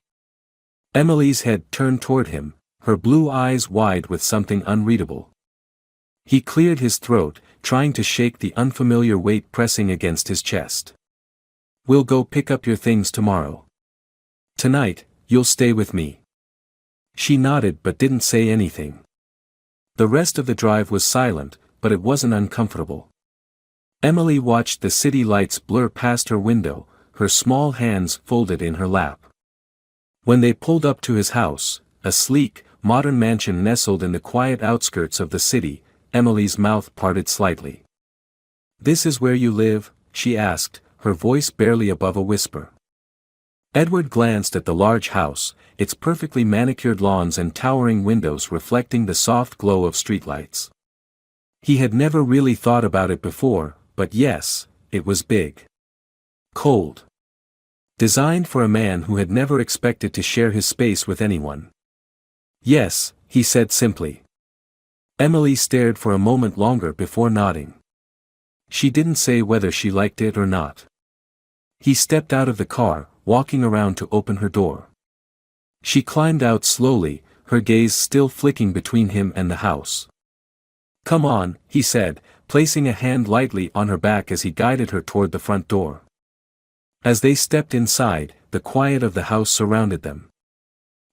A: Emily's head turned toward him, her blue eyes wide with something unreadable. He cleared his throat, trying to shake the unfamiliar weight pressing against his chest. "We'll go pick up your things tomorrow. Tonight, you'll stay with me." She nodded but didn't say anything. The rest of the drive was silent, but it wasn't uncomfortable. Emily watched the city lights blur past her window, her small hands folded in her lap. When they pulled up to his house, a sleek, modern mansion nestled in the quiet outskirts of the city, Emily's mouth parted slightly. "This is where you live?" she asked, her voice barely above a whisper. Edward glanced at the large house, its perfectly manicured lawns and towering windows reflecting the soft glow of streetlights. He had never really thought about it before, but yes, it was big. Cold. Designed for a man who had never expected to share his space with anyone. "Yes," he said simply. Emily stared for a moment longer before nodding. She didn't say whether she liked it or not. He stepped out of the car, walking around to open her door. She climbed out slowly, her gaze still flicking between him and the house. "Come on," he said, placing a hand lightly on her back as he guided her toward the front door. As they stepped inside, the quiet of the house surrounded them.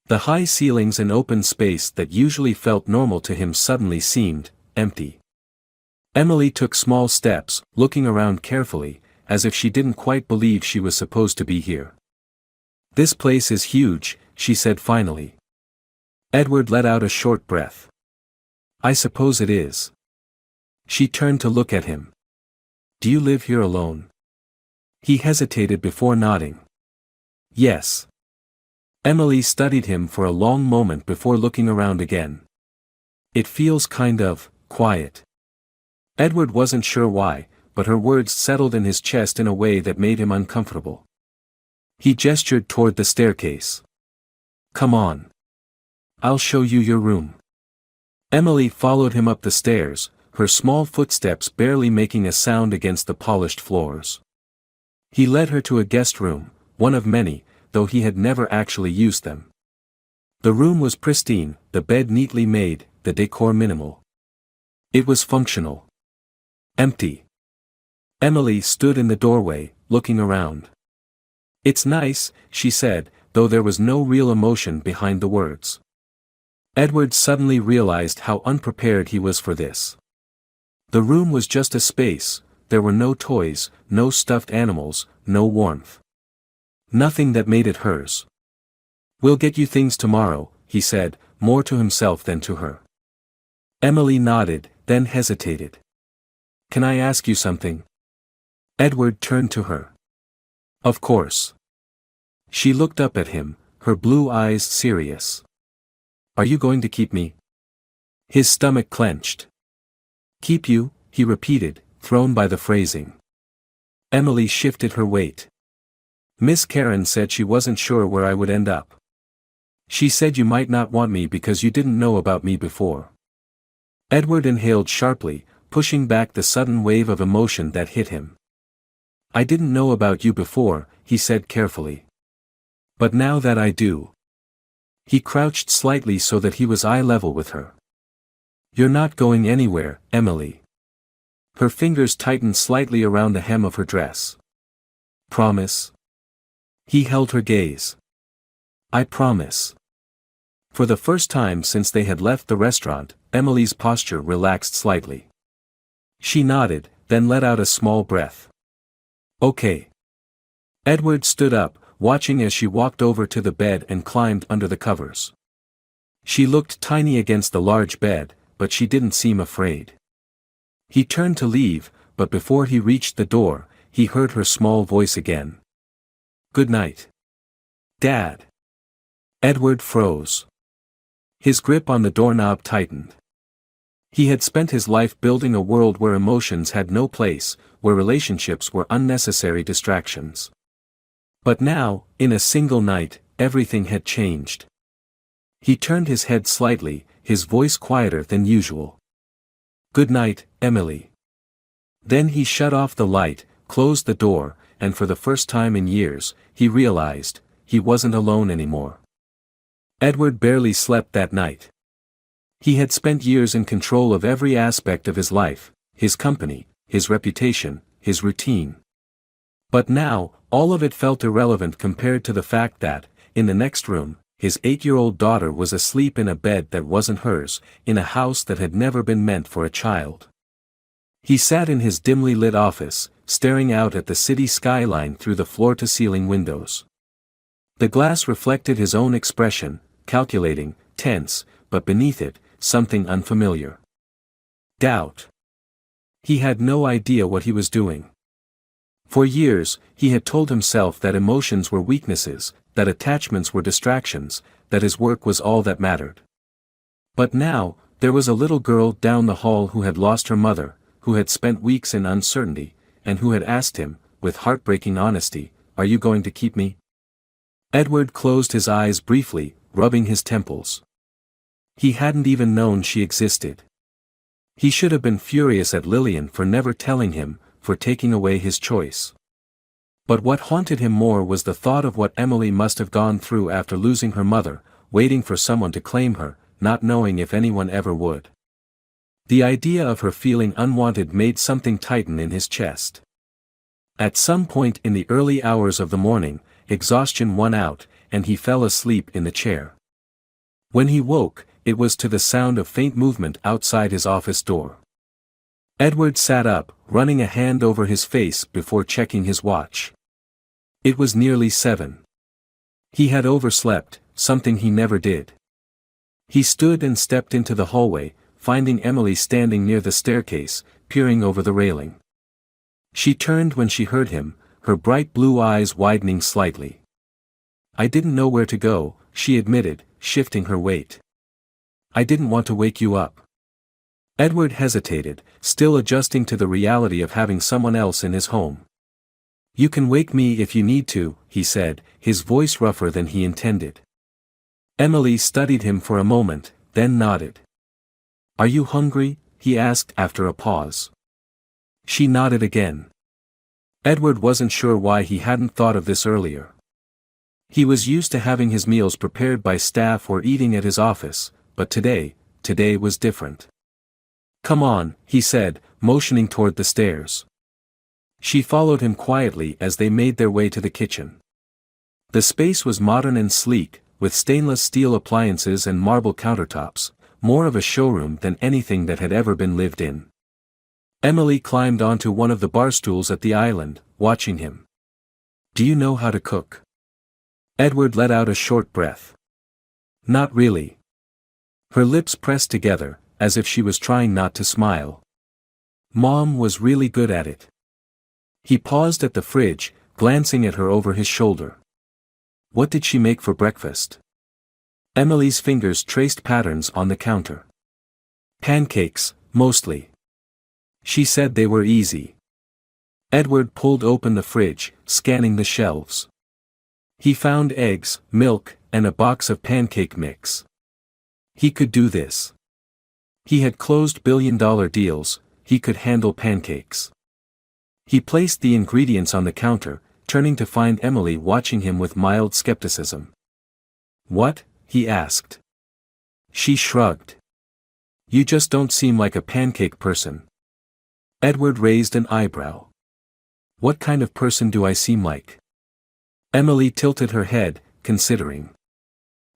A: The high ceilings and open space that usually felt normal to him suddenly seemed empty. Emily took small steps, looking around carefully, as if she didn't quite believe she was supposed to be here. "This place is huge," she said finally. Edward let out a short breath. "I suppose it is." She turned to look at him. "Do you live here alone?" He hesitated before nodding. "Yes." Emily studied him for a long moment before looking around again. "It feels kind of quiet." Edward wasn't sure why, but her words settled in his chest in a way that made him uncomfortable. He gestured toward the staircase. "Come on. I'll show you your room." Emily followed him up the stairs, her small footsteps barely making a sound against the polished floors. He led her to a guest room, one of many, though he had never actually used them. The room was pristine, the bed neatly made, the decor minimal. It was functional. Empty. Emily stood in the doorway, looking around. "It's nice," she said, though there was no real emotion behind the words. Edward suddenly realized how unprepared he was for this. The room was just a space, there were no toys, no stuffed animals, no warmth. Nothing that made it hers. "We'll get you things tomorrow," he said, more to himself than to her. Emily nodded, then hesitated. "Can I ask you something?" Edward turned to her. "Of course." She looked up at him, her blue eyes serious. "Are you going to keep me?" His stomach clenched. "Keep you?" he repeated, thrown by the phrasing. Emily shifted her weight. "Miss Karen said she wasn't sure where I would end up. She said you might not want me because you didn't know about me before." Edward inhaled sharply, pushing back the sudden wave of emotion that hit him. "I didn't know about you before," he said carefully. "But now that I do." He crouched slightly so that he was eye level with her. "You're not going anywhere, Emily." Her fingers tightened slightly around the hem of her dress. "Promise?" He held her gaze. "I promise." For the first time since they had left the restaurant, Emily's posture relaxed slightly. She nodded, then let out a small breath. "Okay." Edward stood up, watching as she walked over to the bed and climbed under the covers. She looked tiny against the large bed, but she didn't seem afraid. He turned to leave, but before he reached the door, he heard her small voice again. "Good night, Dad." Edward froze. His grip on the doorknob tightened. He had spent his life building a world where emotions had no place, where relationships were unnecessary distractions. But now, in a single night, everything had changed. He turned his head slightly, his voice quieter than usual. "Good night, Emily." Then he shut off the light, closed the door, and for the first time in years, he realized, he wasn't alone anymore. Edward barely slept that night. He had spent years in control of every aspect of his life, his company, his reputation, his routine. But now, all of it felt irrelevant compared to the fact that, in the next room, his 8-year-old daughter was asleep in a bed that wasn't hers, in a house that had never been meant for a child. He sat in his dimly lit office, staring out at the city skyline through the floor-to-ceiling windows. The glass reflected his own expression, calculating, tense, but beneath it, something unfamiliar. Doubt. He had no idea what he was doing. For years, he had told himself that emotions were weaknesses, that attachments were distractions, that his work was all that mattered. But now, there was a little girl down the hall who had lost her mother, who had spent weeks in uncertainty, and who had asked him, with heartbreaking honesty, "Are you going to keep me?" Edward closed his eyes briefly, rubbing his temples. He hadn't even known she existed. He should have been furious at Lillian for never telling him, for taking away his choice. But what haunted him more was the thought of what Emily must have gone through after losing her mother, waiting for someone to claim her, not knowing if anyone ever would. The idea of her feeling unwanted made something tighten in his chest. At some point in the early hours of the morning, exhaustion won out, and he fell asleep in the chair. When he woke, it was to the sound of faint movement outside his office door. Edward sat up, running a hand over his face before checking his watch. It was nearly 7. He had overslept, something he never did. He stood and stepped into the hallway, finding Emily standing near the staircase, peering over the railing. She turned when she heard him, her bright blue eyes widening slightly. "I didn't know where to go," she admitted, shifting her weight. "I didn't want to wake you up." Edward hesitated, still adjusting to the reality of having someone else in his home. "You can wake me if you need to," he said, his voice rougher than he intended. Emily studied him for a moment, then nodded. "Are you hungry?" he asked after a pause. She nodded again. Edward wasn't sure why he hadn't thought of this earlier. He was used to having his meals prepared by staff or eating at his office, but today was different. "Come on," he said, motioning toward the stairs. She followed him quietly as they made their way to the kitchen. The space was modern and sleek, with stainless steel appliances and marble countertops, more of a showroom than anything that had ever been lived in. Emily climbed onto one of the bar stools at the island, watching him. "Do you know how to cook?" Edward let out a short breath. "Not really." Her lips pressed together, as if she was trying not to smile. "Mom was really good at it." He paused at the fridge, glancing at her over his shoulder. "What did she make for breakfast?" Emily's fingers traced patterns on the counter. "Pancakes, mostly. She said they were easy." Edward pulled open the fridge, scanning the shelves. He found eggs, milk, and a box of pancake mix. He could do this. He had closed billion-dollar deals, he could handle pancakes. He placed the ingredients on the counter, turning to find Emily watching him with mild skepticism. "What?" he asked. She shrugged. "You just don't seem like a pancake person." Edward raised an eyebrow. "What kind of person do I seem like?" Emily tilted her head, considering.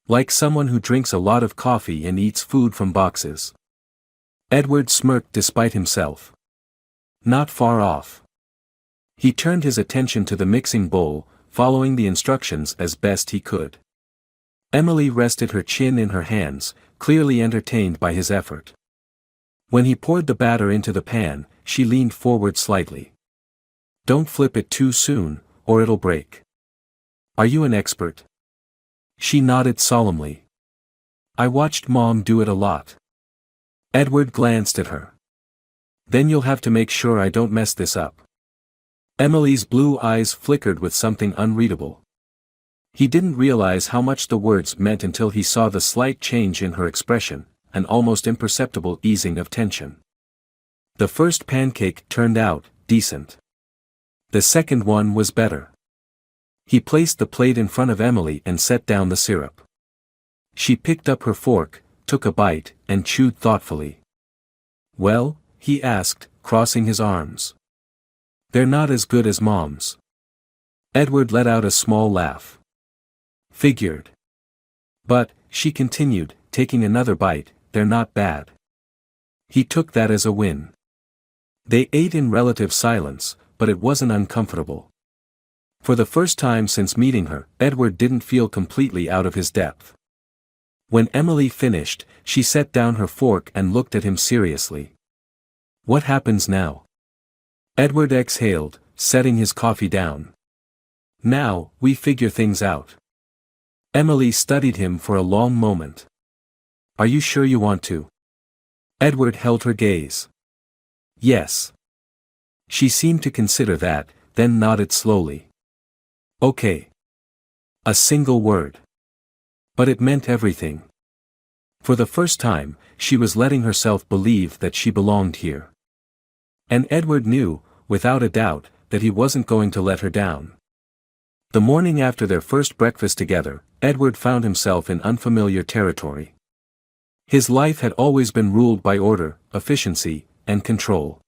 A: "Like someone who drinks a lot of coffee and eats food from boxes." Edward smirked despite himself. "Not far off." He turned his attention to the mixing bowl, following the instructions as best he could. Emily rested her chin in her hands, clearly entertained by his effort. When he poured the batter into the pan, she leaned forward slightly. "Don't flip it too soon, or it'll break." "Are you an expert?" She nodded solemnly. "I watched Mom do it a lot." Edward glanced at her. "Then you'll have to make sure I don't mess this up." Emily's blue eyes flickered with something unreadable. He didn't realize how much the words meant until he saw the slight change in her expression, an almost imperceptible easing of tension. The first pancake turned out decent. The second one was better. He placed the plate in front of Emily and set down the syrup. She picked up her fork, took a bite, and chewed thoughtfully. "Well?" he asked, crossing his arms. "They're not as good as Mom's." Edward let out a small laugh. "Figured. But," she continued, taking another bite, "they're not bad." He took that as a win. They ate in relative silence, but it wasn't uncomfortable. For the first time since meeting her, Edward didn't feel completely out of his depth. When Emily finished, she set down her fork and looked at him seriously. "What happens now?" Edward exhaled, setting his coffee down. "Now, we figure things out." Emily studied him for a long moment. "Are you sure you want to?" Edward held her gaze. "Yes." She seemed to consider that, then nodded slowly. "Okay." A single word. But it meant everything. For the first time, she was letting herself believe that she belonged here. And Edward knew, without a doubt, that he wasn't going to let her down. The morning after their first breakfast together, Edward found himself in unfamiliar territory. His life had always been ruled by order, efficiency, and control.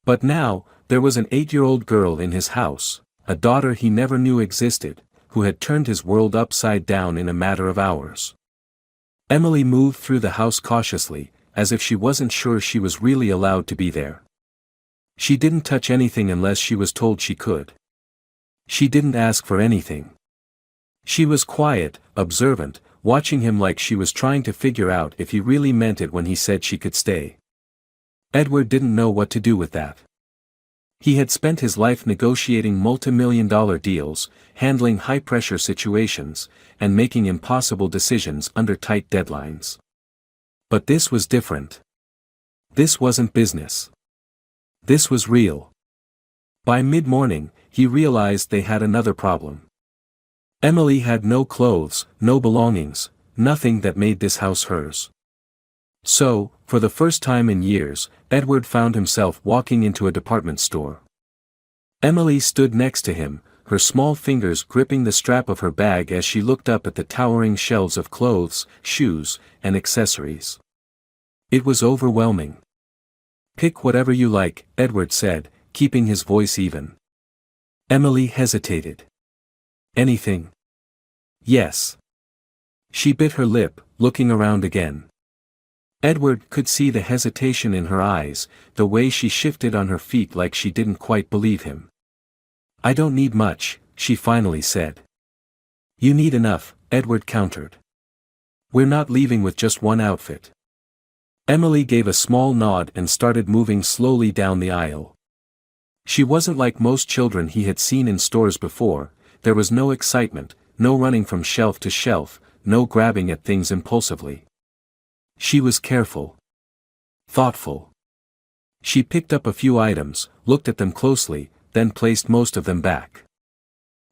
A: But now, there was an 8-year-old girl in his house, a daughter he never knew existed, who had turned his world upside down in a matter of hours. Emily moved through the house cautiously, as if she wasn't sure she was really allowed to be there. She didn't touch anything unless she was told she could. She didn't ask for anything. She was quiet, observant, watching him like she was trying to figure out if he really meant it when he said she could stay. Edward didn't know what to do with that. He had spent his life negotiating multi-million-dollar deals, handling high-pressure situations, and making impossible decisions under tight deadlines. But this was different. This wasn't business. This was real. By mid-morning, he realized they had another problem. Emily had no clothes, no belongings, nothing that made this house hers. So, for the first time in years, Edward found himself walking into a department store. Emily stood next to him, her small fingers gripping the strap of her bag as she looked up at the towering shelves of clothes, shoes, and accessories. It was overwhelming. "Pick whatever you like," Edward said, keeping his voice even. Emily hesitated. "Anything?" "Yes." She bit her lip, looking around again. Edward could see the hesitation in her eyes, the way she shifted on her feet like she didn't quite believe him. "I don't need much," she finally said. "You need enough," Edward countered. "We're not leaving with just one outfit." Emily gave a small nod and started moving slowly down the aisle. She wasn't like most children he had seen in stores before. There was no excitement, no running from shelf to shelf, no grabbing at things impulsively. She was careful. Thoughtful. She picked up a few items, looked at them closely, then placed most of them back.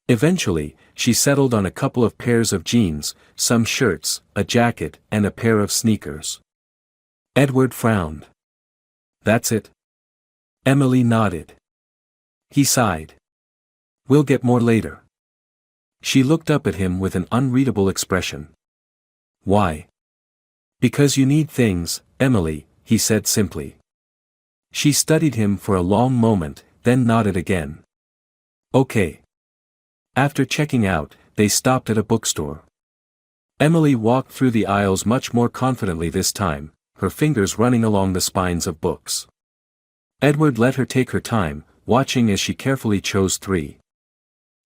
A: Eventually, she settled on a couple of pairs of jeans, some shirts, a jacket, and a pair of sneakers. Edward frowned. "That's it?" Emily nodded. He sighed. "We'll get more later." She looked up at him with an unreadable expression. "Why?" "Because you need things, Emily," he said simply. She studied him for a long moment, then nodded again. "Okay." After checking out, they stopped at a bookstore. Emily walked through the aisles much more confidently this time, her fingers running along the spines of books. Edward let her take her time, watching as she carefully chose 3.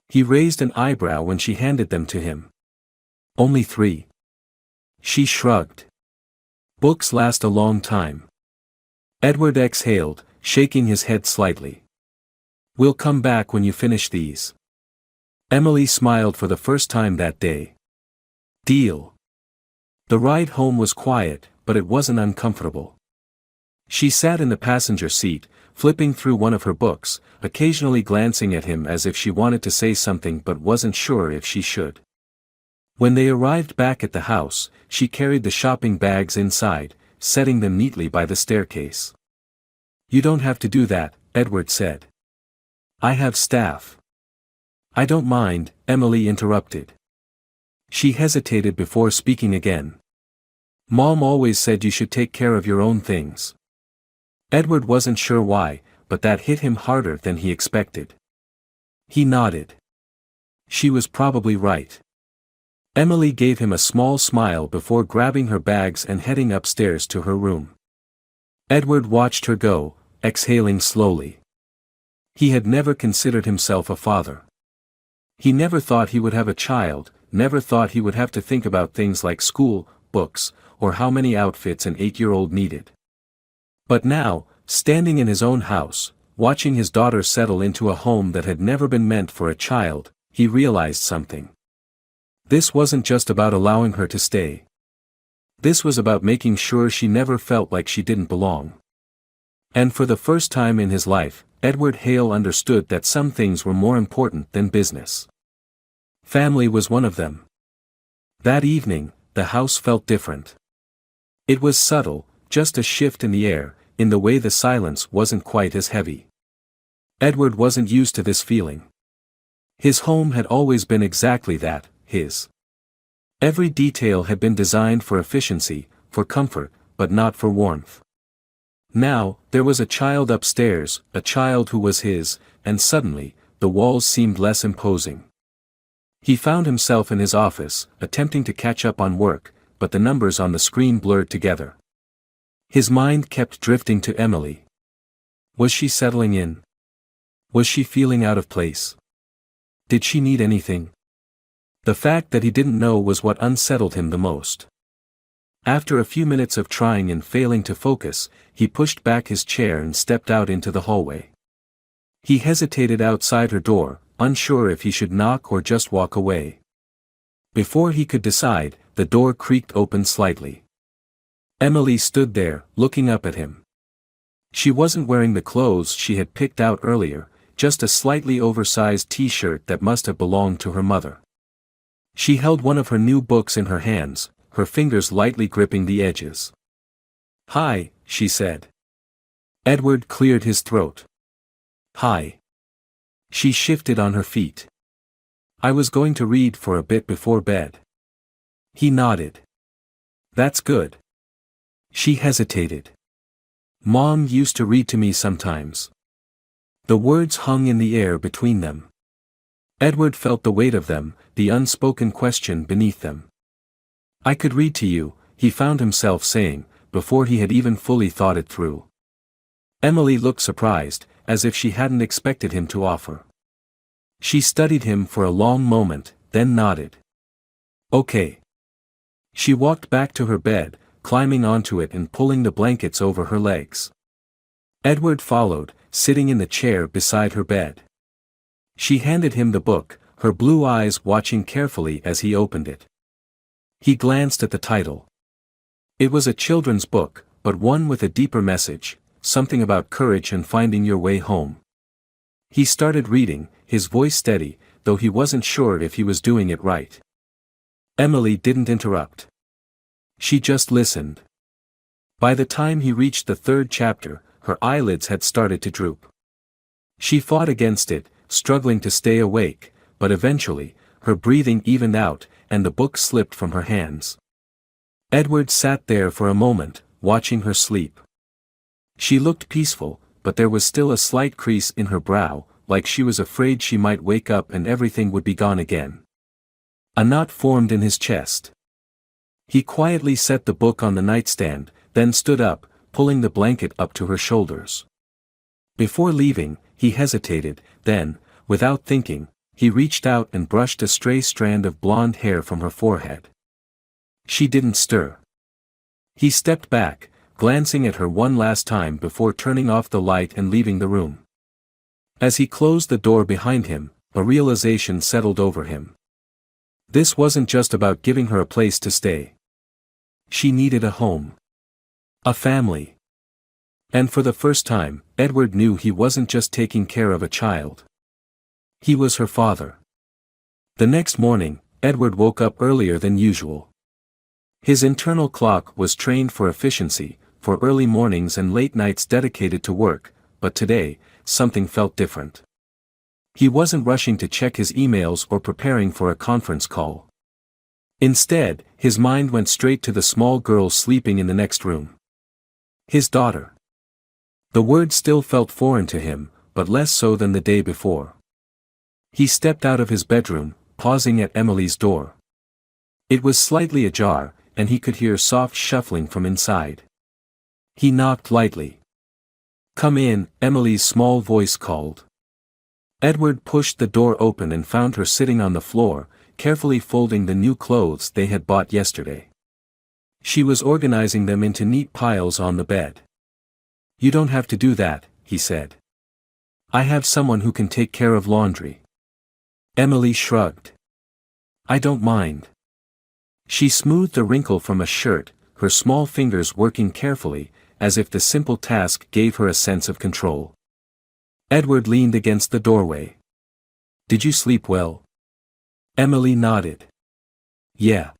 A: He raised an eyebrow when she handed them to him. "Only 3?" She shrugged. "Books last a long time." Edward exhaled, shaking his head slightly. "We'll come back when you finish these." Emily smiled for the first time that day. "Deal." The ride home was quiet, but it wasn't uncomfortable. She sat in the passenger seat, flipping through one of her books, occasionally glancing at him as if she wanted to say something but wasn't sure if she should. When they arrived back at the house, she carried the shopping bags inside, setting them neatly by the staircase. "You don't have to do that," Edward said. "I have staff." "I don't mind," Emily interrupted. She hesitated before speaking again. "Mom always said you should take care of your own things." Edward wasn't sure why, but that hit him harder than he expected. He nodded. She was probably right. Emily gave him a small smile before grabbing her bags and heading upstairs to her room. Edward watched her go, exhaling slowly. He had never considered himself a father. He never thought he would have a child, never thought he would have to think about things like school, books, or how many outfits an 8-year-old needed. But now, standing in his own house, watching his daughter settle into a home that had never been meant for a child, he realized something. This wasn't just about allowing her to stay. This was about making sure she never felt like she didn't belong. And for the first time in his life, Edward Hale understood that some things were more important than business. Family was one of them. That evening, the house felt different. It was subtle, just a shift in the air, in the way the silence wasn't quite as heavy. Edward wasn't used to this feeling. His home had always been exactly that, his. Every detail had been designed for efficiency, for comfort, but not for warmth. Now, there was a child upstairs, a child who was his, and suddenly, the walls seemed less imposing. He found himself in his office, attempting to catch up on work, but the numbers on the screen blurred together. His mind kept drifting to Emily. Was she settling in? Was she feeling out of place? Did she need anything? The fact that he didn't know was what unsettled him the most. After a few minutes of trying and failing to focus, he pushed back his chair and stepped out into the hallway. He hesitated outside her door, unsure if he should knock or just walk away. Before he could decide, the door creaked open slightly. Emily stood there, looking up at him. She wasn't wearing the clothes she had picked out earlier, just a slightly oversized t-shirt that must have belonged to her mother. She held one of her new books in her hands, her fingers lightly gripping the edges. "Hi," she said. Edward cleared his throat. "Hi." She shifted on her feet. "I was going to read for a bit before bed." He nodded. "That's good." She hesitated. "Mom used to read to me sometimes." The words hung in the air between them. Edward felt the weight of them, the unspoken question beneath them. "I could read to you," he found himself saying, before he had even fully thought it through. Emily looked surprised, as if she hadn't expected him to offer. She studied him for a long moment, then nodded. "Okay." She walked back to her bed, climbing onto it and pulling the blankets over her legs. Edward followed, sitting in the chair beside her bed. She handed him the book, her blue eyes watching carefully as he opened it. He glanced at the title. It was a children's book, but one with a deeper message, something about courage and finding your way home. He started reading, his voice steady, though he wasn't sure if he was doing it right. Emily didn't interrupt. She just listened. By the time he reached the 3rd chapter, her eyelids had started to droop. She fought against it, struggling to stay awake, but eventually, her breathing evened out, and the book slipped from her hands. Edward sat there for a moment, watching her sleep. She looked peaceful, but there was still a slight crease in her brow, like she was afraid she might wake up and everything would be gone again. A knot formed in his chest. He quietly set the book on the nightstand, then stood up, pulling the blanket up to her shoulders. Before leaving, he hesitated, then, without thinking, he reached out and brushed a stray strand of blonde hair from her forehead. She didn't stir. He stepped back, glancing at her one last time before turning off the light and leaving the room. As he closed the door behind him, a realization settled over him. This wasn't just about giving her a place to stay. She needed a home. A family. And for the first time, Edward knew he wasn't just taking care of a child. He was her father. The next morning, Edward woke up earlier than usual. His internal clock was trained for efficiency, for early mornings and late nights dedicated to work, but today, something felt different. He wasn't rushing to check his emails or preparing for a conference call. Instead, his mind went straight to the small girl sleeping in the next room. His daughter. The word still felt foreign to him, but less so than the day before. He stepped out of his bedroom, pausing at Emily's door. It was slightly ajar, and he could hear soft shuffling from inside. He knocked lightly. "Come in," Emily's small voice called. Edward pushed the door open and found her sitting on the floor, carefully folding the new clothes they had bought yesterday. She was organizing them into neat piles on the bed. "You don't have to do that," he said. "I have someone who can take care of laundry." Emily shrugged. "I don't mind." She smoothed a wrinkle from a shirt, her small fingers working carefully, as if the simple task gave her a sense of control. Edward leaned against the doorway. "Did you sleep well?" Emily nodded. "Yeah."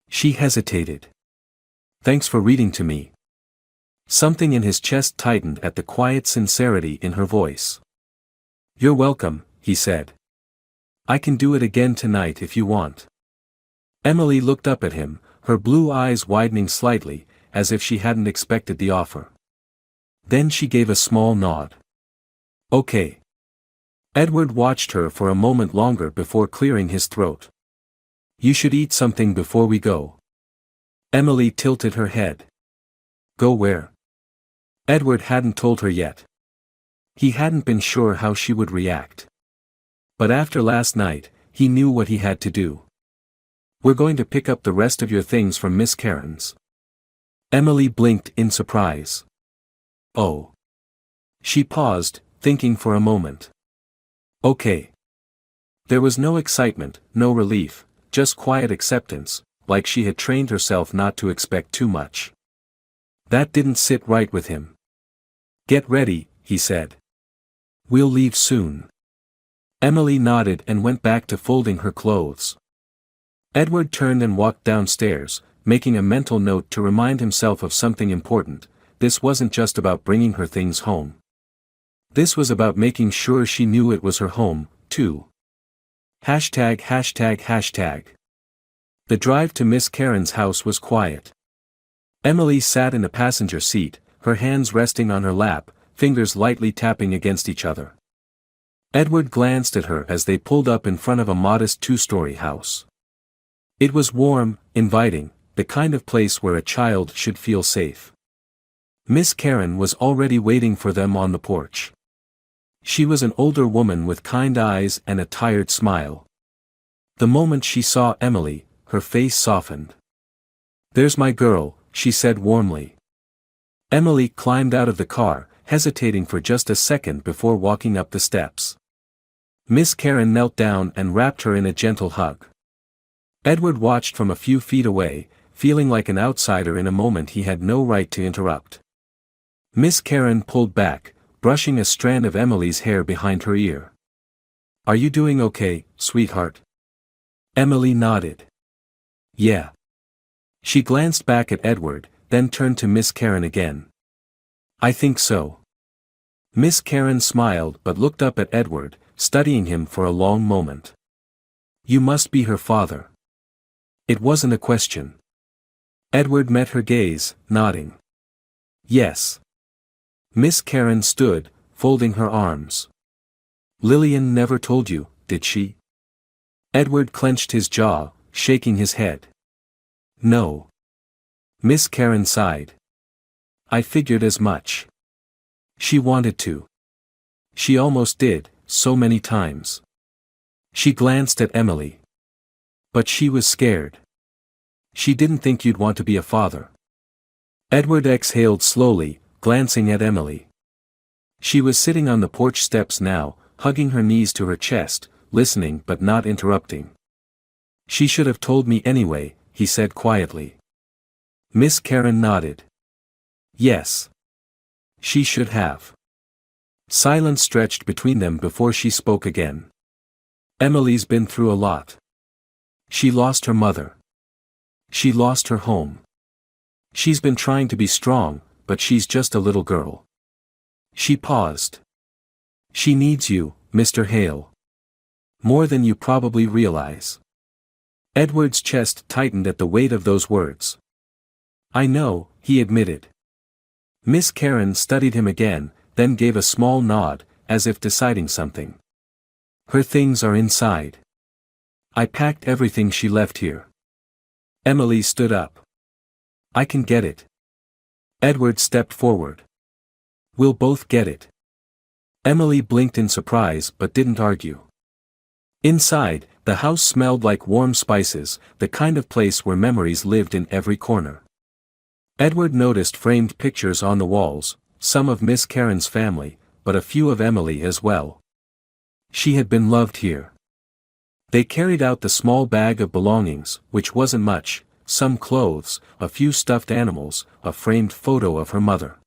A: She hesitated. "Thanks for reading to me." Something in his chest tightened at the quiet sincerity in her voice. "You're welcome," he said. "I can do it again tonight if you want." Emily looked up at him, her blue eyes widening slightly, as if she hadn't expected the offer. Then she gave a small nod. "Okay." Edward watched her for a moment longer before clearing his throat. "You should eat something before we go." Emily tilted her head. "Go where?" Edward hadn't told her yet. He hadn't been sure how she would react. But after last night, he knew what he had to do. "We're going to pick up the rest of your things from Miss Karen's." Emily blinked in surprise. "Oh." She paused, thinking for a moment. "Okay." There was no excitement, no relief, just quiet acceptance, like she had trained herself not to expect too much. That didn't sit right with him. "Get ready," he said. "We'll leave soon." Emily nodded and went back to folding her clothes. Edward turned and walked downstairs, making a mental note to remind himself of something important. This wasn't just about bringing her things home. This was about making sure she knew it was her home, too. ####. The drive to Miss Karen's house was quiet. Emily sat in the passenger seat, her hands resting on her lap, fingers lightly tapping against each other. Edward glanced at her as they pulled up in front of a modest two-story house. It was warm, inviting, the kind of place where a child should feel safe. Miss Karen was already waiting for them on the porch. She was an older woman with kind eyes and a tired smile. The moment she saw Emily, her face softened. "There's my girl," she said warmly. Emily climbed out of the car, hesitating for just a second before walking up the steps. Miss Karen knelt down and wrapped her in a gentle hug. Edward watched from a few feet away, feeling like an outsider in a moment he had no right to interrupt. Miss Karen pulled back, brushing a strand of Emily's hair behind her ear. "Are you doing okay, sweetheart?" Emily nodded. "Yeah." She glanced back at Edward, then turned to Miss Karen again. "I think so." Miss Karen smiled but looked up at Edward, studying him for a long moment. "You must be her father." It wasn't a question. Edward met her gaze, nodding. "Yes." Miss Karen stood, folding her arms. "Lillian never told you, did she?" Edward clenched his jaw, shaking his head. "No." Miss Karen sighed. "I figured as much. She wanted to. She almost did, so many times." She glanced at Emily. "But she was scared. She didn't think you'd want to be a father." Edward exhaled slowly, glancing at Emily. She was sitting on the porch steps now, hugging her knees to her chest, listening but not interrupting. "She should have told me anyway," he said quietly. Miss Karen nodded. "Yes. She should have." Silence stretched between them before she spoke again. "Emily's been through a lot. She lost her mother. She lost her home. She's been trying to be strong, but she's just a little girl." She paused. "She needs you, Mr. Hale. More than you probably realize." Edward's chest tightened at the weight of those words. "I know," he admitted. Miss Karen studied him again, then gave a small nod, as if deciding something. "Her things are inside. I packed everything she left here." Emily stood up. "I can get it." Edward stepped forward. "We'll both get it." Emily blinked in surprise but didn't argue. Inside, the house smelled like warm spices, the kind of place where memories lived in every corner. Edward noticed framed pictures on the walls, some of Miss Karen's family, but a few of Emily as well. She had been loved here. They carried out the small bag of belongings, which wasn't much, some clothes, a few stuffed animals, a framed photo of her mother.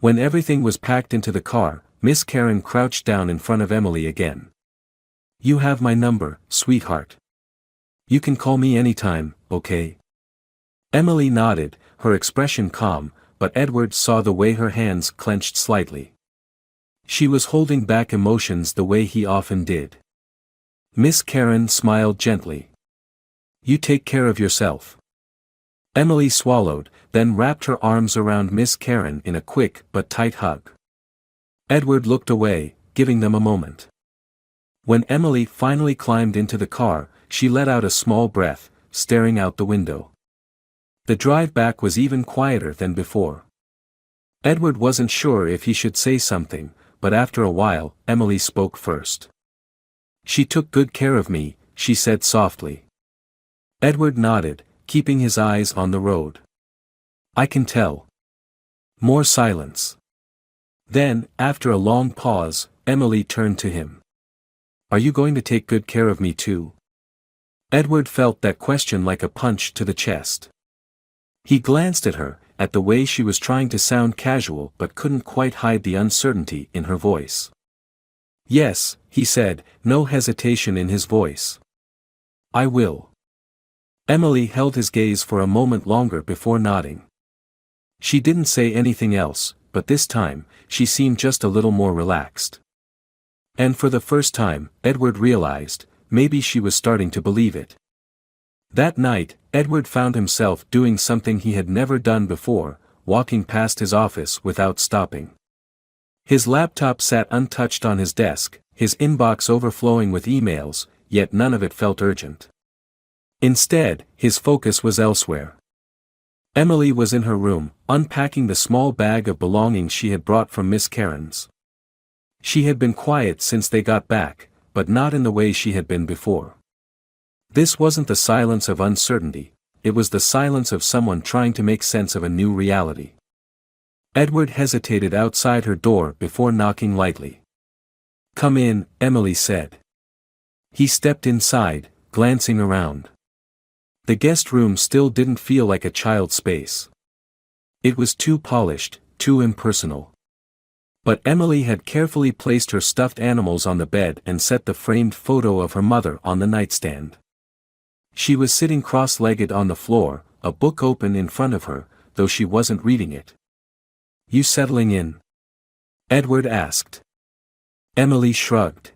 A: When everything was packed into the car, Miss Karen crouched down in front of Emily again. "You have my number, sweetheart. You can call me anytime, okay?" Emily nodded, her expression calm, but Edward saw the way her hands clenched slightly. She was holding back emotions the way he often did. Miss Karen smiled gently. "You take care of yourself." Emily swallowed, then wrapped her arms around Miss Karen in a quick but tight hug. Edward looked away, giving them a moment. When Emily finally climbed into the car, she let out a small breath, staring out the window. The drive back was even quieter than before. Edward wasn't sure if he should say something, but after a while, Emily spoke first. "She took good care of me," she said softly. Edward nodded, keeping his eyes on the road. "I can tell." More silence. Then, after a long pause, Emily turned to him. "Are you going to take good care of me too?" Edward felt that question like a punch to the chest. He glanced at her, at the way she was trying to sound casual but couldn't quite hide the uncertainty in her voice. "Yes," he said, no hesitation in his voice. "I will." Emily held his gaze for a moment longer before nodding. She didn't say anything else, but this time, she seemed just a little more relaxed. And for the first time, Edward realized, maybe she was starting to believe it. That night, Edward found himself doing something he had never done before, walking past his office without stopping. His laptop sat untouched on his desk, his inbox overflowing with emails, yet none of it felt urgent. Instead, his focus was elsewhere. Emily was in her room, unpacking the small bag of belongings she had brought from Miss Karen's. She had been quiet since they got back, but not in the way she had been before. This wasn't the silence of uncertainty, it was the silence of someone trying to make sense of a new reality. Edward hesitated outside her door before knocking lightly. "Come in," Emily said. He stepped inside, glancing around. The guest room still didn't feel like a child's space. It was too polished, too impersonal. But Emily had carefully placed her stuffed animals on the bed and set the framed photo of her mother on the nightstand. She was sitting cross-legged on the floor, a book open in front of her, though she wasn't reading it. "You settling in?" Edward asked. Emily shrugged.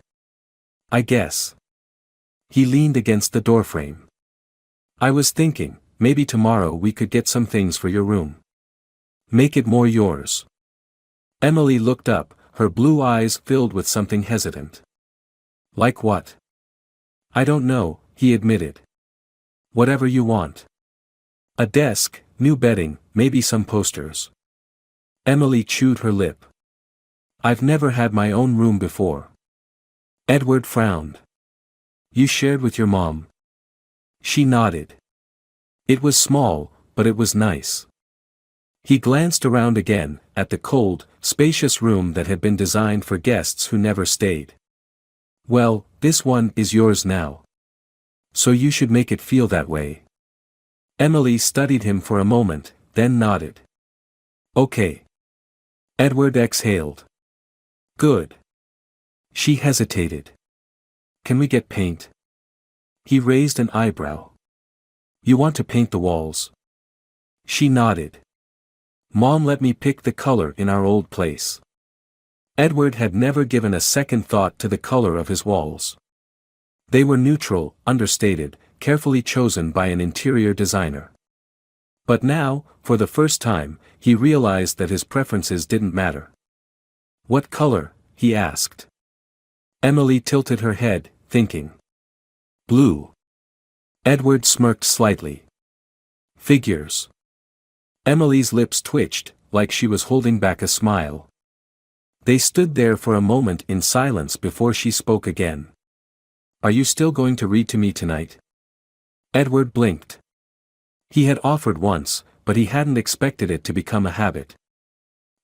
A: "I guess." He leaned against the doorframe. "I was thinking, maybe tomorrow we could get some things for your room. Make it more yours." Emily looked up, her blue eyes filled with something hesitant. "Like what?" "I don't know," he admitted. "Whatever you want. A desk, new bedding, maybe some posters." Emily chewed her lip. "I've never had my own room before." Edward frowned. "You shared with your mom?" She nodded. "It was small, but it was nice." He glanced around again, at the cold, spacious room that had been designed for guests who never stayed. Well, this one is yours now. So you should make it feel that way. Emily studied him for a moment, then nodded. Okay. Edward exhaled. Good. She hesitated. Can we get paint? He raised an eyebrow. You want to paint the walls? She nodded. Mom let me pick the color in our old place. Edward had never given a second thought to the color of his walls. They were neutral, understated, carefully chosen by an interior designer. But now, for the first time, he realized that his preferences didn't matter. What color? He asked. Emily tilted her head, thinking. Blue. Edward smirked slightly. Figures. Emily's lips twitched, like she was holding back a smile. They stood there for a moment in silence before she spoke again. Are you still going to read to me tonight? Edward blinked. He had offered once, but he hadn't expected it to become a habit.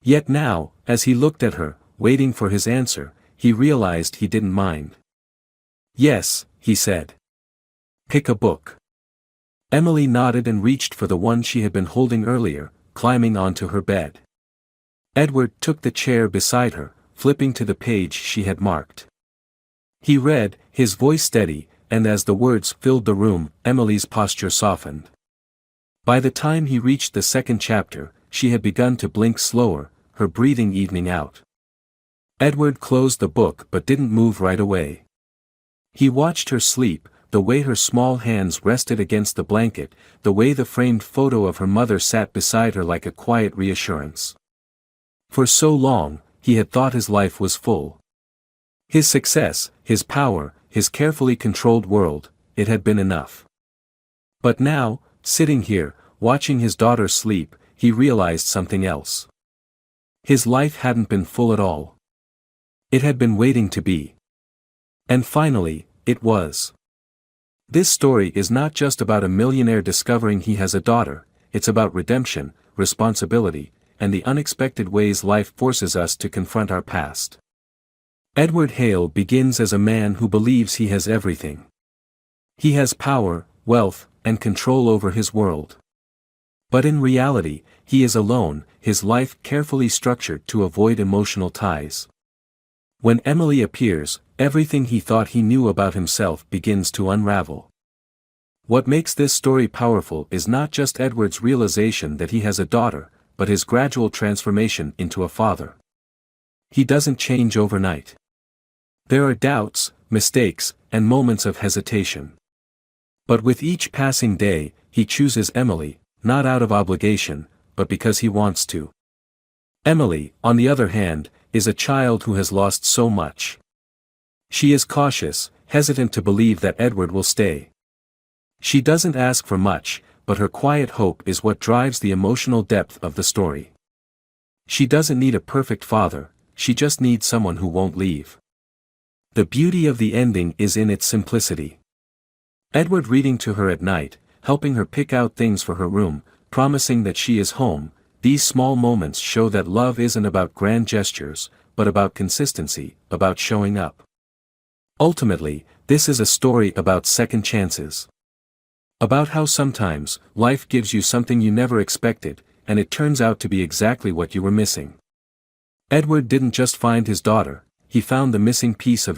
A: Yet now, as he looked at her, waiting for his answer, he realized he didn't mind. Yes, he said. Pick a book. Emily nodded and reached for the one she had been holding earlier, climbing onto her bed. Edward took the chair beside her, flipping to the page she had marked. He read, his voice steady, and as the words filled the room, Emily's posture softened. By the time he reached the second chapter, she had begun to blink slower, her breathing evening out. Edward closed the book but didn't move right away. He watched her sleep, the way her small hands rested against the blanket, the way the framed photo of her mother sat beside her like a quiet reassurance. For so long, he had thought his life was full. His success, his power, his carefully controlled world, it had been enough. But now, sitting here, watching his daughter sleep, he realized something else. His life hadn't been full at all. It had been waiting to be. And finally, it was. This story is not just about a millionaire discovering he has a daughter, it's about redemption, responsibility, and the unexpected ways life forces us to confront our past. Edward Hale begins as a man who believes he has everything. He has power, wealth, and control over his world. But in reality, he is alone, his life carefully structured to avoid emotional ties. When Emily appears, everything he thought he knew about himself begins to unravel. What makes this story powerful is not just Edward's realization that he has a daughter, but his gradual transformation into a father. He doesn't change overnight. There are doubts, mistakes, and moments of hesitation. But with each passing day, he chooses Emily, not out of obligation, but because he wants to. Emily, on the other hand, is a child who has lost so much. She is cautious, hesitant to believe that Edward will stay. She doesn't ask for much, but her quiet hope is what drives the emotional depth of the story. She doesn't need a perfect father, she just needs someone who won't leave. The beauty of the ending is in its simplicity. Edward reading to her at night, helping her pick out things for her room, promising that she is home, these small moments show that love isn't about grand gestures, but about consistency, about showing up. Ultimately, this is a story about second chances. About how sometimes, life gives you something you never expected, and it turns out to be exactly what you were missing. Edward didn't just find his daughter, he found the missing piece of